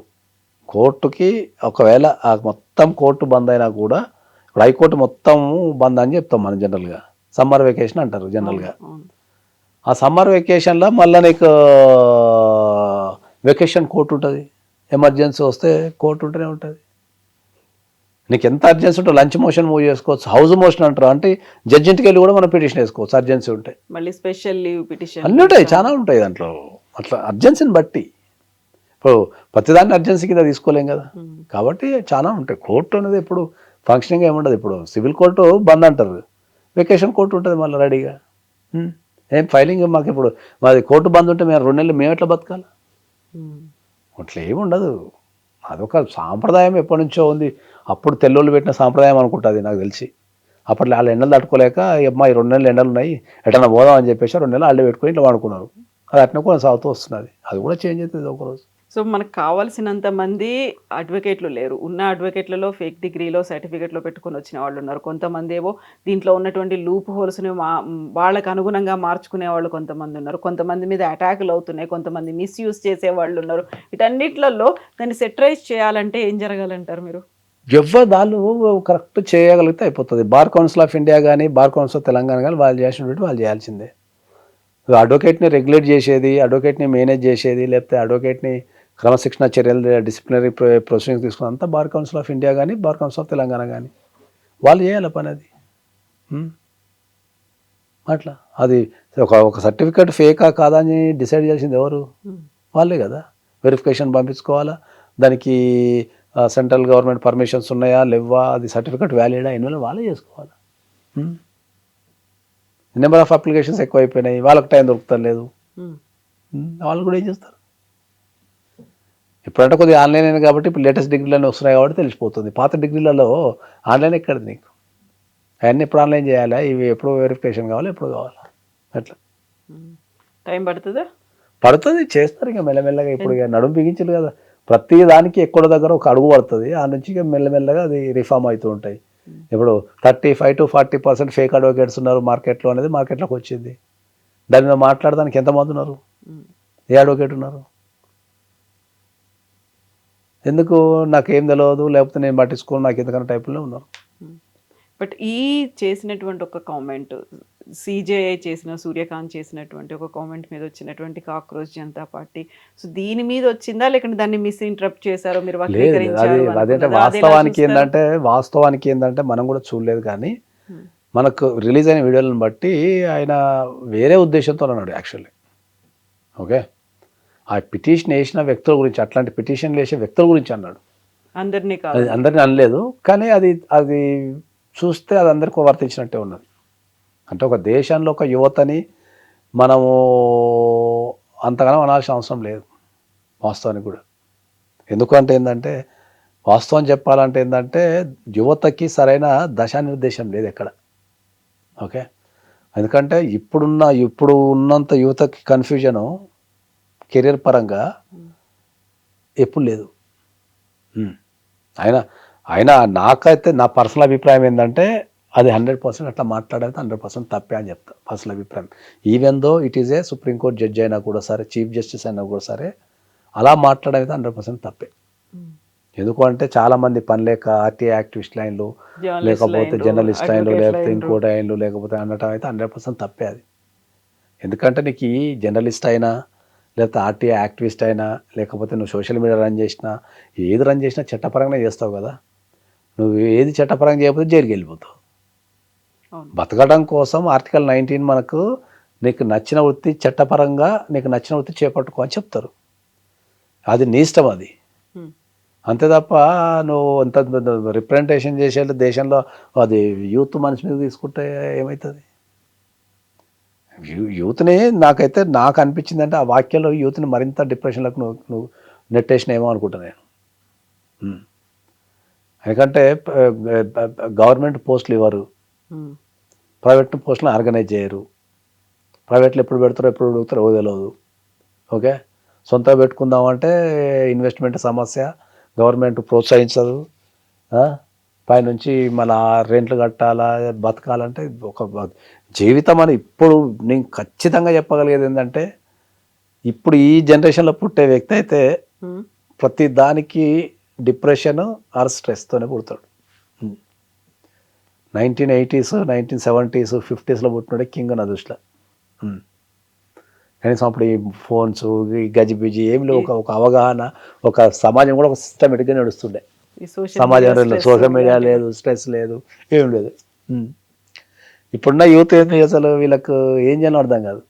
కోర్టుకి ఒకవేళ మొత్తం కోర్టు బంద్ అయినా కూడా, ఇప్పుడు హైకోర్టు మొత్తం బంద్ అని చెప్తాం మనం జనరల్గా, సమ్మర్ వెకేషన్ అంటారు జనరల్గా. ఆ సమ్మర్ వెకేషన్లో మళ్ళీ నీకు వెకేషన్ కోర్టు ఉంటుంది, ఎమర్జెన్సీ వస్తే కోర్టు ఉంటూనే ఉంటుంది. నీకు ఎంత అర్జెన్సీ ఉంటే లంచ్ మోషన్ మూవ్ చేసుకోవచ్చు, హౌస్ మోషన్ అంటారు, అంటే జడ్జి ఇంటికి వెళ్ళి కూడా మనం పిటిషన్ వేసుకోవచ్చు అర్జెన్సీ ఉంటే. మళ్ళీ స్పెషల్ లీవ్ పిటిషన్ అన్నీ ఉంటాయి, చాలా ఉంటాయి దాంట్లో. అట్లా అర్జెన్సీని బట్టి ఇప్పుడు ప్రతిదాన్ని అర్జెన్సీ కింద తీసుకోలేం కదా, కాబట్టి చాలా ఉంటాయి. కోర్టు అనేది ఎప్పుడు ఫంక్షనింగ్ ఏముండదు. ఇప్పుడు సివిల్ కోర్టు బంద్ అంటారు, వెకేషన్ కోర్టు ఉంటుంది మళ్ళీ రెడీగా. ఏం ఫైలింగ్ మాకు ఇప్పుడు మాది కోర్టు బంద్ ఉంటే మేము 2 నెలలు మేము ఎట్లా బతకాలి? అట్లా ఏముండదు. అదొక సాంప్రదాయం ఎప్పటి నుంచో ఉంది. అప్పుడు తెల్లోళ్ళు పెట్టిన సాంప్రదాయం అనుకుంటుంది నాకు తెలిసి. అప్పట్లో వాళ్ళు ఎండలు తట్టుకోలేక అమ్మా ఈ 2 నెలలు ఎండలు ఉన్నాయి ఎటన్నా పోదాం అని చెప్పేసి 2 నెలలు అల్లే పెట్టుకొని ఇట్లా వాడుకున్నారు. అది అట్లా కొనసాగుతూ వస్తున్నది. అది కూడా చేంజ్ అవుతుంది ఒకరోజు. సో మనకు కావాల్సినంత మంది అడ్వకేట్లు లేరు. ఉన్న అడ్వకేట్లలో ఫేక్ డిగ్రీలో, సర్టిఫికేట్‌లో పెట్టుకొని వచ్చిన వాళ్ళు ఉన్నారు. కొంతమంది ఏవో దీంట్లో ఉన్నటువంటి లూప్ హోల్స్‌ని వాళ్ళకి అనుగుణంగా మార్చుకునే వాళ్ళు కొంతమంది ఉన్నారు. కొంతమంది మీద అటాకులు అవుతున్నాయి. కొంతమంది మిస్‌యూజ్ చేసేవాళ్ళు ఉన్నారు. వీటన్నిట్లలో దాన్ని సెటరైజ్ చేయాలంటే ఏం జరగాలంటారు మీరు? వాళ్ళు కరెక్ట్ చేయగలిగితే అయిపోతుంది. బార్ కౌన్సిల్ ఆఫ్ ఇండియా కానీ, బార్ కౌన్సిల్ ఆఫ్ తెలంగాణ కానీ వాళ్ళు చేసినట్టు వాళ్ళు చేయాల్సిందే. అడ్వకేట్ని రెగ్యులేట్ చేసేది, అడ్వకేట్ని మేనేజ్ చేసేది, లేకపోతే అడ్వకేట్ని క్రమశిక్షణ చర్యలు, డిసిప్లినరీ ప్రొసీడింగ్స్ తీసుకుని అంతా బార్ కౌన్సిల్ ఆఫ్ ఇండియా కానీ, బార్ కౌన్సిల్ ఆఫ్ తెలంగాణ కానీ వాళ్ళు చేయాలి పని అది. అట్లా అది ఒక సర్టిఫికేట్ ఫేకా కాదా అని డిసైడ్ చేసింది ఎవరు? వాళ్ళే కదా. వెరిఫికేషన్ పంపించుకోవాలా, దానికి సెంట్రల్ గవర్నమెంట్ పర్మిషన్స్ ఉన్నాయా లేవా, అది సర్టిఫికేట్ వ్యాలిడా ఇన్వెల్ వాళ్ళే చేసుకోవాలా. నెంబర్ ఆఫ్ అప్లికేషన్స్ ఎక్కువైపోయినాయి, వాళ్ళకి టైం దొరుకుతలేదు. వాళ్ళు కూడా ఏం చేస్తారు? ఇప్పుడంటే కొద్దిగా ఆన్లైన్ అయినా కాబట్టి ఇప్పుడు లేటెస్ట్ డిగ్రీలన్నీ వస్తున్నాయి కాబట్టి తెలిసిపోతుంది. పాత డిగ్రీలలో ఆన్లైన్ ఎక్కడిది నీకు? అవన్నీ ఎప్పుడు ఆన్లైన్ చేయాలా, ఇవి ఎప్పుడు వెరిఫికేషన్ కావాలి, ఎప్పుడు కావాలా, అట్లా టైం పడుతుందా? పడుతుంది, చేస్తారు ఇక మెల్లమెల్లగా. ఇప్పుడు ఇక నడుము బిగించారు కదా, ప్రతి దానికి ఎక్కడో దగ్గర ఒక అడుగు పడుతుంది, ఆ నుంచి ఇక మెల్లమెల్లగా అది రిఫార్మ్ అవుతూ ఉంటాయి. ఇప్పుడు 35 to 40% ఫేక్ అడ్వకేట్స్ ఉన్నారు మార్కెట్లో అనేది మార్కెట్లోకి వచ్చింది. దాని మీద మాట్లాడడానికి ఎంతమంది ఉన్నారు? ఏ అడ్వకేట్ ఉన్నారు? ఎందుకు నాకేం తెలియదు, లేకపోతే నేను పట్టించుకోను, నాకు ఎందుకన్నా టైపులో ఉన్నారు. బట్ ఈ చేసినటువంటి ఒక కామెంట్, సిజేఐ చేసిన, సూర్యకాంత్ చేసినటువంటి ఒక కామెంట్ మీద వచ్చినటువంటి కాక్రోచ్ జనతా పార్టీ, సో దీని మీద వచ్చిందా లేకుంటే దాన్ని మిస్ఇంటరప్ట్ చేశారో, మీరు వక్రీకరించారు అదేంటే వాస్తవానికి ఏంటంటే మనం కూడా చూడలేదు, కానీ మనకు రిలీజ్ అయిన వీడియోలను బట్టి ఆయన వేరే ఉద్దేశంతో అన్నాడు యాక్చువల్లీ. ఓకే, ఆ పిటిషన్ వేసిన వ్యక్తుల గురించి, అట్లాంటి పిటిషన్లు వేసే వ్యక్తుల గురించి అన్నాడు, అందరినీ కాదు, అందరినీ అనలేదు. కానీ అది చూస్తే అది అందరికీ వర్తించినట్టే ఉన్నది. అంటే ఒక దేశంలో ఒక యువతని మనము అంతగానో అనాల్సిన అవసరం లేదు వాస్తవానికి కూడా. ఎందుకంటే ఏంటంటే వాస్తవం చెప్పాలంటే ఏంటంటే యువతకి సరైన దశానిర్దేశం లేదు ఎక్కడ. ఓకే, ఎందుకంటే ఇప్పుడు ఉన్నంత యువతకి కన్ఫ్యూజను కెరీర్ పరంగా ఎప్పుడు లేదు. అయినా నాకైతే నా పర్సనల్ అభిప్రాయం ఏంటంటే అది 100% అట్లా మాట్లాడేది 100% తప్పే అని చెప్తా, పర్సనల్ అభిప్రాయం. Even though it is a supreme court judge అయినా కూడా సరే, చీఫ్ జస్టిస్ అయినా కూడా సరే, అలా మాట్లాడేది 100% తప్పే. ఎందుకంటే చాలామంది పని లేక ఆర్టీఐ యాక్టివిస్ట్ లైన్లు, లేకపోతే జర్నలిస్ట్ లైన్లు, లేకపోతే ఇంకోటి లైన్లు, లేకపోతే అనటం అయితే 100% తప్పే అది. ఎందుకంటే నీకు ఈ జర్నలిస్ట్ అయినా, లేకపోతే ఆర్టీఐ యాక్టివిస్ట్ అయినా, లేకపోతే నువ్వు సోషల్ మీడియా రన్ చేసినా, ఏది రన్ చేసినా చట్టపరంగా చేస్తావు కదా. నువ్వు ఏది చట్టపరంగా చేయకపోతే జైలుకి వెళ్ళిపోతావు. బతకడం కోసం ఆర్టికల్ 19 మనకు నీకు నచ్చిన వృత్తి, చట్టపరంగా నీకు నచ్చిన వృత్తి చేపట్టుకో అని చెప్తారు. అది నీ ఇష్టం అది, అంతే తప్ప నువ్వు అంత రిప్రజెంటేషన్ చేసే దేశంలో అది యూత్ మనిషి మీద తీసుకుంటే ఏమవుతుంది? యూత్ని నాకు అనిపించింది అంటే ఆ వాక్యంలో యూత్ని మరింత డిప్రెషన్లకు నువ్వు నెట్టేసినేమో అనుకుంటున్నా నేను. ఎందుకంటే గవర్నమెంట్ పోస్టులు ఇవ్వరు, ప్రైవేట్ పోస్టులను ఆర్గనైజ్ చేయరు, ప్రైవేట్లో ఎప్పుడు పెడతారో ఎప్పుడు పెడతారో తెలియదు. ఓకే, సొంతంగా పెట్టుకుందామంటే ఇన్వెస్ట్మెంట్ సమస్య, గవర్నమెంట్ ప్రోత్సహించదు, పైనుంచి మళ్ళీ రెంట్లు కట్టాలా, బతకాలంటే ఒక జీవితం అని. ఇప్పుడు నేను ఖచ్చితంగా చెప్పగలిగేది ఏంటంటే ఇప్పుడు ఈ జనరేషన్లో పుట్టే వ్యక్తి అయితే ప్రతి దానికి డిప్రెషన్ ఆర్ స్ట్రెస్తోనే పుడతాడు. 1980s, 1970s, 50sలో పుట్టినోడే కింగ్ నా దృష్టిలో. కనీసం అప్పుడు ఈ ఫోన్స్, ఈ గజిబిజి ఏమి లేవు, ఒక అవగాహన, ఒక సమాజం కూడా ఒక సిస్టమేటిక్గా నడుస్తుండే. సమాజంలో సోషల్ మీడియా లేదు, స్ట్రెస్ లేదు, ఏం లేదు. ఇప్పుడున్న యూత్ ఏంటి అసలు, వీళ్ళకు ఏం చేయాలో అర్థం కాదు.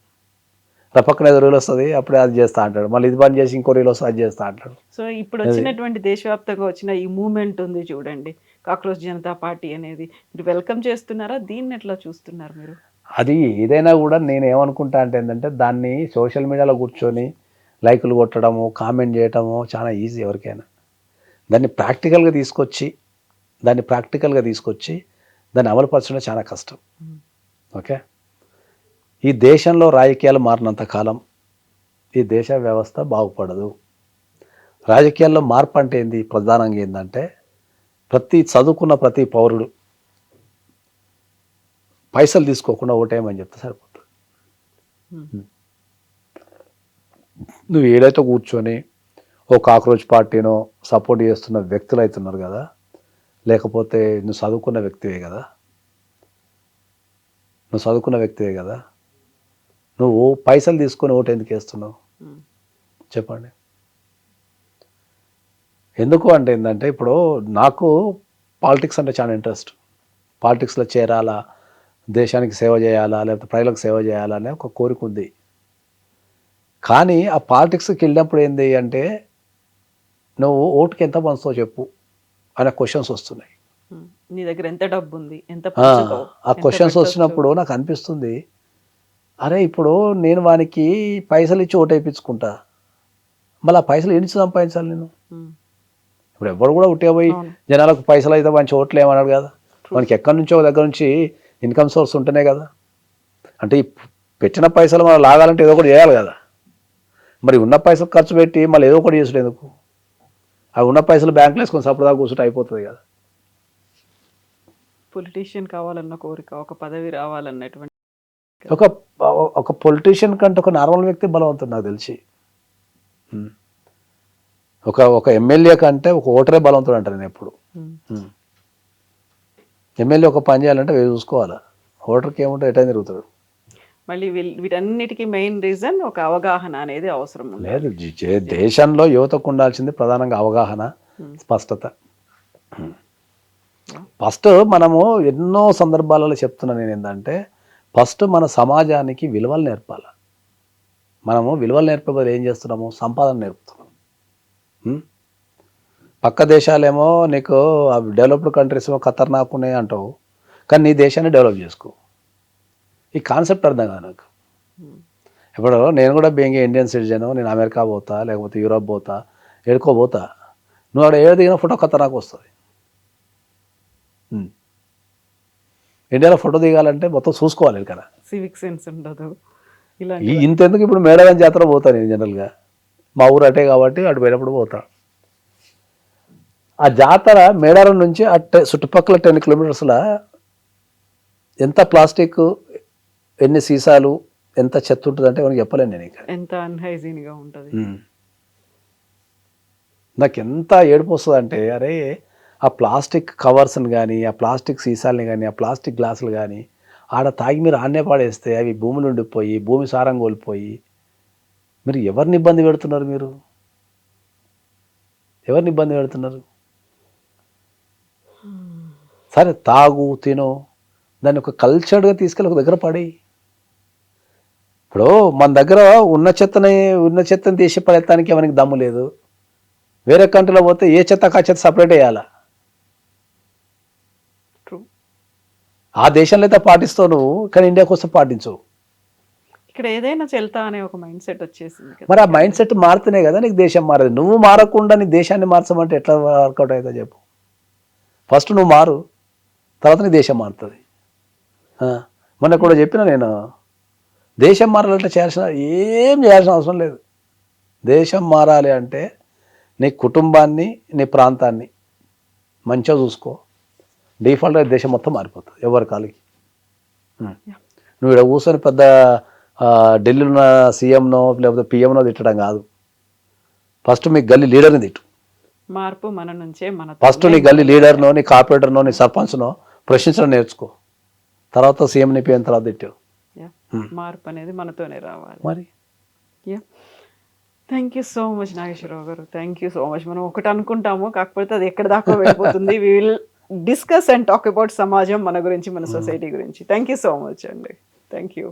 పక్కన ఏదో రీల్ వస్తుంది, అప్పుడే అది చేస్తా అంటాడు, మళ్ళీ ఇది పని చేసి ఇంకో రీల్ వస్తుంది, అది చేస్తా అంటాడు. సో ఇప్పుడు వచ్చినటువంటి దేశవ్యాప్తంగా వచ్చిన ఈ మూమెంట్ ఉంది చూడండి, కాక్రోచ్ జనతా పార్టీ అనేది, మీరు వెల్కమ్ చేస్తున్నారా? దీన్ని ఎట్లా చూస్తున్నారు మీరు? అది ఏదైనా కూడా నేను ఏమనుకుంటా అంటే ఏంటంటే దాన్ని సోషల్ మీడియాలో కూర్చొని లైకులు కొట్టడము, కామెంట్ చేయటము చాలా ఈజీ ఎవరికైనా. దాన్ని ప్రాక్టికల్గా తీసుకొచ్చి దాన్ని అమలుపరచడం చాలా కష్టం. ఓకే, ఈ దేశంలో రాజకీయాలు మారినంత కాలం ఈ దేశ వ్యవస్థ బాగుపడదు. రాజకీయాల్లో మార్పు అంటే ఏంది? ప్రధానంగా ఏంటంటే చదువుకున్న ప్రతి పౌరుడు పైసలు తీసుకోకుండా ఓటేయమని చెప్తే సరిపోతుంది. నువ్వు ఏదైతే కూర్చొని ఓ కాక్రోచ్ పార్టీనో సపోర్ట్ చేస్తున్న వ్యక్తులు అవుతున్నారు కదా, లేకపోతే నువ్వు చదువుకున్న వ్యక్తివే కదా, నువ్వు పైసలు తీసుకొని ఓటు ఎందుకు వేస్తున్నావు చెప్పండి. ఎందుకు అంటే ఏంటంటే ఇప్పుడు నాకు పాలిటిక్స్ అంటే చాలా ఇంట్రెస్ట్. పాలిటిక్స్లో చేరాలా, దేశానికి సేవ చేయాలా, లేకపోతే ప్రజలకు సేవ చేయాలా అనే ఒక కోరిక ఉంది. కానీ ఆ పాలిటిక్స్కి వెళ్ళినప్పుడు ఏంది అంటే నువ్వు ఓటుకి ఎంత పంచుతావు చెప్పు అనే క్వశ్చన్స్ వస్తున్నాయి. నీ దగ్గర ఎంత డబ్బు ఉంది, ఎంత ఆ క్వశ్చన్స్ వచ్చినప్పుడు నాకు అనిపిస్తుంది, అరే ఇప్పుడు నేను వానికి పైసలు ఇచ్చి ఓటు వేయించుకుంటా, మళ్ళీ ఆ పైసలు ఎన్ని సంపాదించాలి నేను? ఇప్పుడు ఎవరు కూడా ఉట్టే పోయి జనాలకు పైసలు అయితే మంచి ఓట్లు ఏమన్నాడు కదా, మనకి ఎక్కడి నుంచో దగ్గర నుంచి ఇన్కమ్ సోర్స్ ఉంటేనే కదా. అంటే ఈ పెట్టిన పైసలు మనం లాగాలంటే ఏదో ఒకటి చేయాలి కదా. మరి ఉన్న పైసలు ఖర్చు పెట్టి మళ్ళీ ఏదో ఒకటి చేసుడు ఎందుకు? అవి ఉన్న పైసలు బ్యాంకులో వేసుకొని సపరేట్గా కూర్చుంటే అయిపోతుంది కదా. పొలిటీషియన్ కావాలన్న కోరిక, ఒక పదవి రావాలన్నటువంటి ఒక పొలిటీషియన్ కంటే ఒక నార్మల్ వ్యక్తి బలవంతుడు నాకు తెలిసి. ఒక ఎమ్మెల్యే కంటే ఒక ఓటరే బలవంతుడు అంటారు నేను ఎప్పుడు. ఎమ్మెల్యే ఒక పని చేయాలంటే వేరు చూసుకోవాలా, ఓటర్కి ఏముంటే ఎటైనా తిరుగుతాడు. మళ్ళీ వీటన్నిటికీ మెయిన్ రీజన్ ఒక అవగాహన అనేది అవసరం లేదు. దేశంలో యువతకు ఉండాల్సింది ప్రధానంగా అవగాహన, స్పష్టత. ఫస్ట్ మనము ఎన్నో సందర్భాలలో చెప్తున్నా నేను ఏంటంటే ఫస్ట్ మన సమాజానికి విలువలు నేర్పాలి. మనము విలువలు నేర్పే బదులు ఏం చేస్తున్నాము, సంపాదన నేర్పుతున్నాం. పక్క దేశాలేమో నీకు డెవలప్డ్ కంట్రీస్ ఏమో ఖతర్నాక్ ఉన్నాయి అంటావు, కానీ నీ దేశాన్ని డెవలప్ చేసుకో. ఈ కాన్సెప్ట్ అర్థం కాదు నాకు. ఇప్పుడు నేను కూడా బీయింగ్ ఇండియన్ సిటిజన్, నేను అమెరికా పోతా లేకపోతే యూరోప్ పోతా, ఎడుకోపోతా, నువ్వు అక్కడ ఏడు దిగిన ఫోటో ఖతర్నాక్ వస్తుంది. ఇండియాలో ఫోటో దిగాలంటే మొత్తం చూసుకోవాలి. ఇక్కడ సివిక్ సెన్స్ ఉండదు. ఇంతెందుకు ఇప్పుడు మేడారం జాతర పోతాను నేను జనరల్గా, మా ఊరు అటే కాబట్టి అటు పోయినప్పుడు పోతా. ఆ జాతర మేడారం నుంచి అట్టే చుట్టుపక్కల 10 కిలోమీటర్స్లో ఎంత ప్లాస్టిక్, ఎన్ని సీసాలు, ఎంత చెత్త ఉంటుంది అంటే మనకి చెప్పలేను నేను. ఇక్కడ ఎంత అన్హైజీన్గా ఉంటుంది. నాకు ఎంత ఏడుపు వస్తుంది అంటే, అరే ఆ ప్లాస్టిక్ కవర్స్ని కానీ, ఆ ప్లాస్టిక్ సీసాలని కానీ, ఆ ప్లాస్టిక్ గ్లాసులు కానీ ఆడ తాగి మీరు ఆడనే పాడేస్తే అవి భూమిలో ఉండిపోయి భూమి సారం కోల్పోయి మీరు ఎవరిని ఇబ్బంది పెడుతున్నారు? ఎవరిని ఇబ్బంది పెడుతున్నారు? సరే తాగు తిను, దాన్ని ఒక కల్చర్డ్గా తీసుకెళ్ళి ఒక దగ్గర పడి. ఇప్పుడు మన దగ్గర ఉన్న చెత్తని తీసి పడేస్తానికి ఎవరికి దమ్ము లేదు. వేరే కంట్రీలో పోతే ఏ చెత్త ఆ చెత్త సపరేట్ వేయాలా. ఆ దేశంలో అయితే పాటిస్తావు నువ్వు, కానీ ఇండియాకి వస్తే పాటించవు. ఇక్కడ ఏదైనా చెల్తా అనే ఒక మైండ్ సెట్ వచ్చేసింది. మరి ఆ మైండ్ సెట్ మారుతూనే కదా నీకు దేశం మారదు. నువ్వు మారకుండా నీ దేశాన్ని మార్చమంటే ఎట్లా వర్కౌట్ అవుతుందో చెప్పు. ఫస్ట్ నువ్వు మారు, తర్వాత నీ దేశం మారుతుంది. మొన్న కూడా చెప్పిన నేను, దేశం మారాలంటే ఏం చేయాల్సిన అవసరం లేదు. దేశం మారాలి అంటే నీ కుటుంబాన్ని, నీ ప్రాంతాన్ని మంచిగా చూసుకో, డిఫాల్ట్గా దేశం మొత్తం మారిపోతుంది ఎవరి కాలికి. నువ్వు ఇక్కడ కూర్చొని పెద్ద ఢిల్లీలో ఉన్న సీఎంనో లేకపోతే పిఎంనో తిట్టడం కాదు. ఫస్ట్ మీ గల్లీ లీడర్ని తిట్టు. మార్పు మన నుంచే. ఫస్ట్ నీ గల్లీ లీడర్నో, నీ కార్పొరేటర్నో, నీ సర్పంచ్నో ప్రశ్నించడం నేర్చుకో. తర్వాత సీఎంని పిఎం తర్వాత తిట్టావు. మార్పు అనేది మనతోనే రావాలి. మరి thank you so much Nageswara Rao గారు. Thank you so much. మనం ఒకటి అనుకుంటాము, కాకపోతే అది ఎక్కడ దాకా వెళ్ళిపోతుంది. We will discuss and talk about సమాజం, మన గురించి, మన సొసైటీ గురించి. థ్యాంక్ యూ సో మచ్ అండి. Thank you.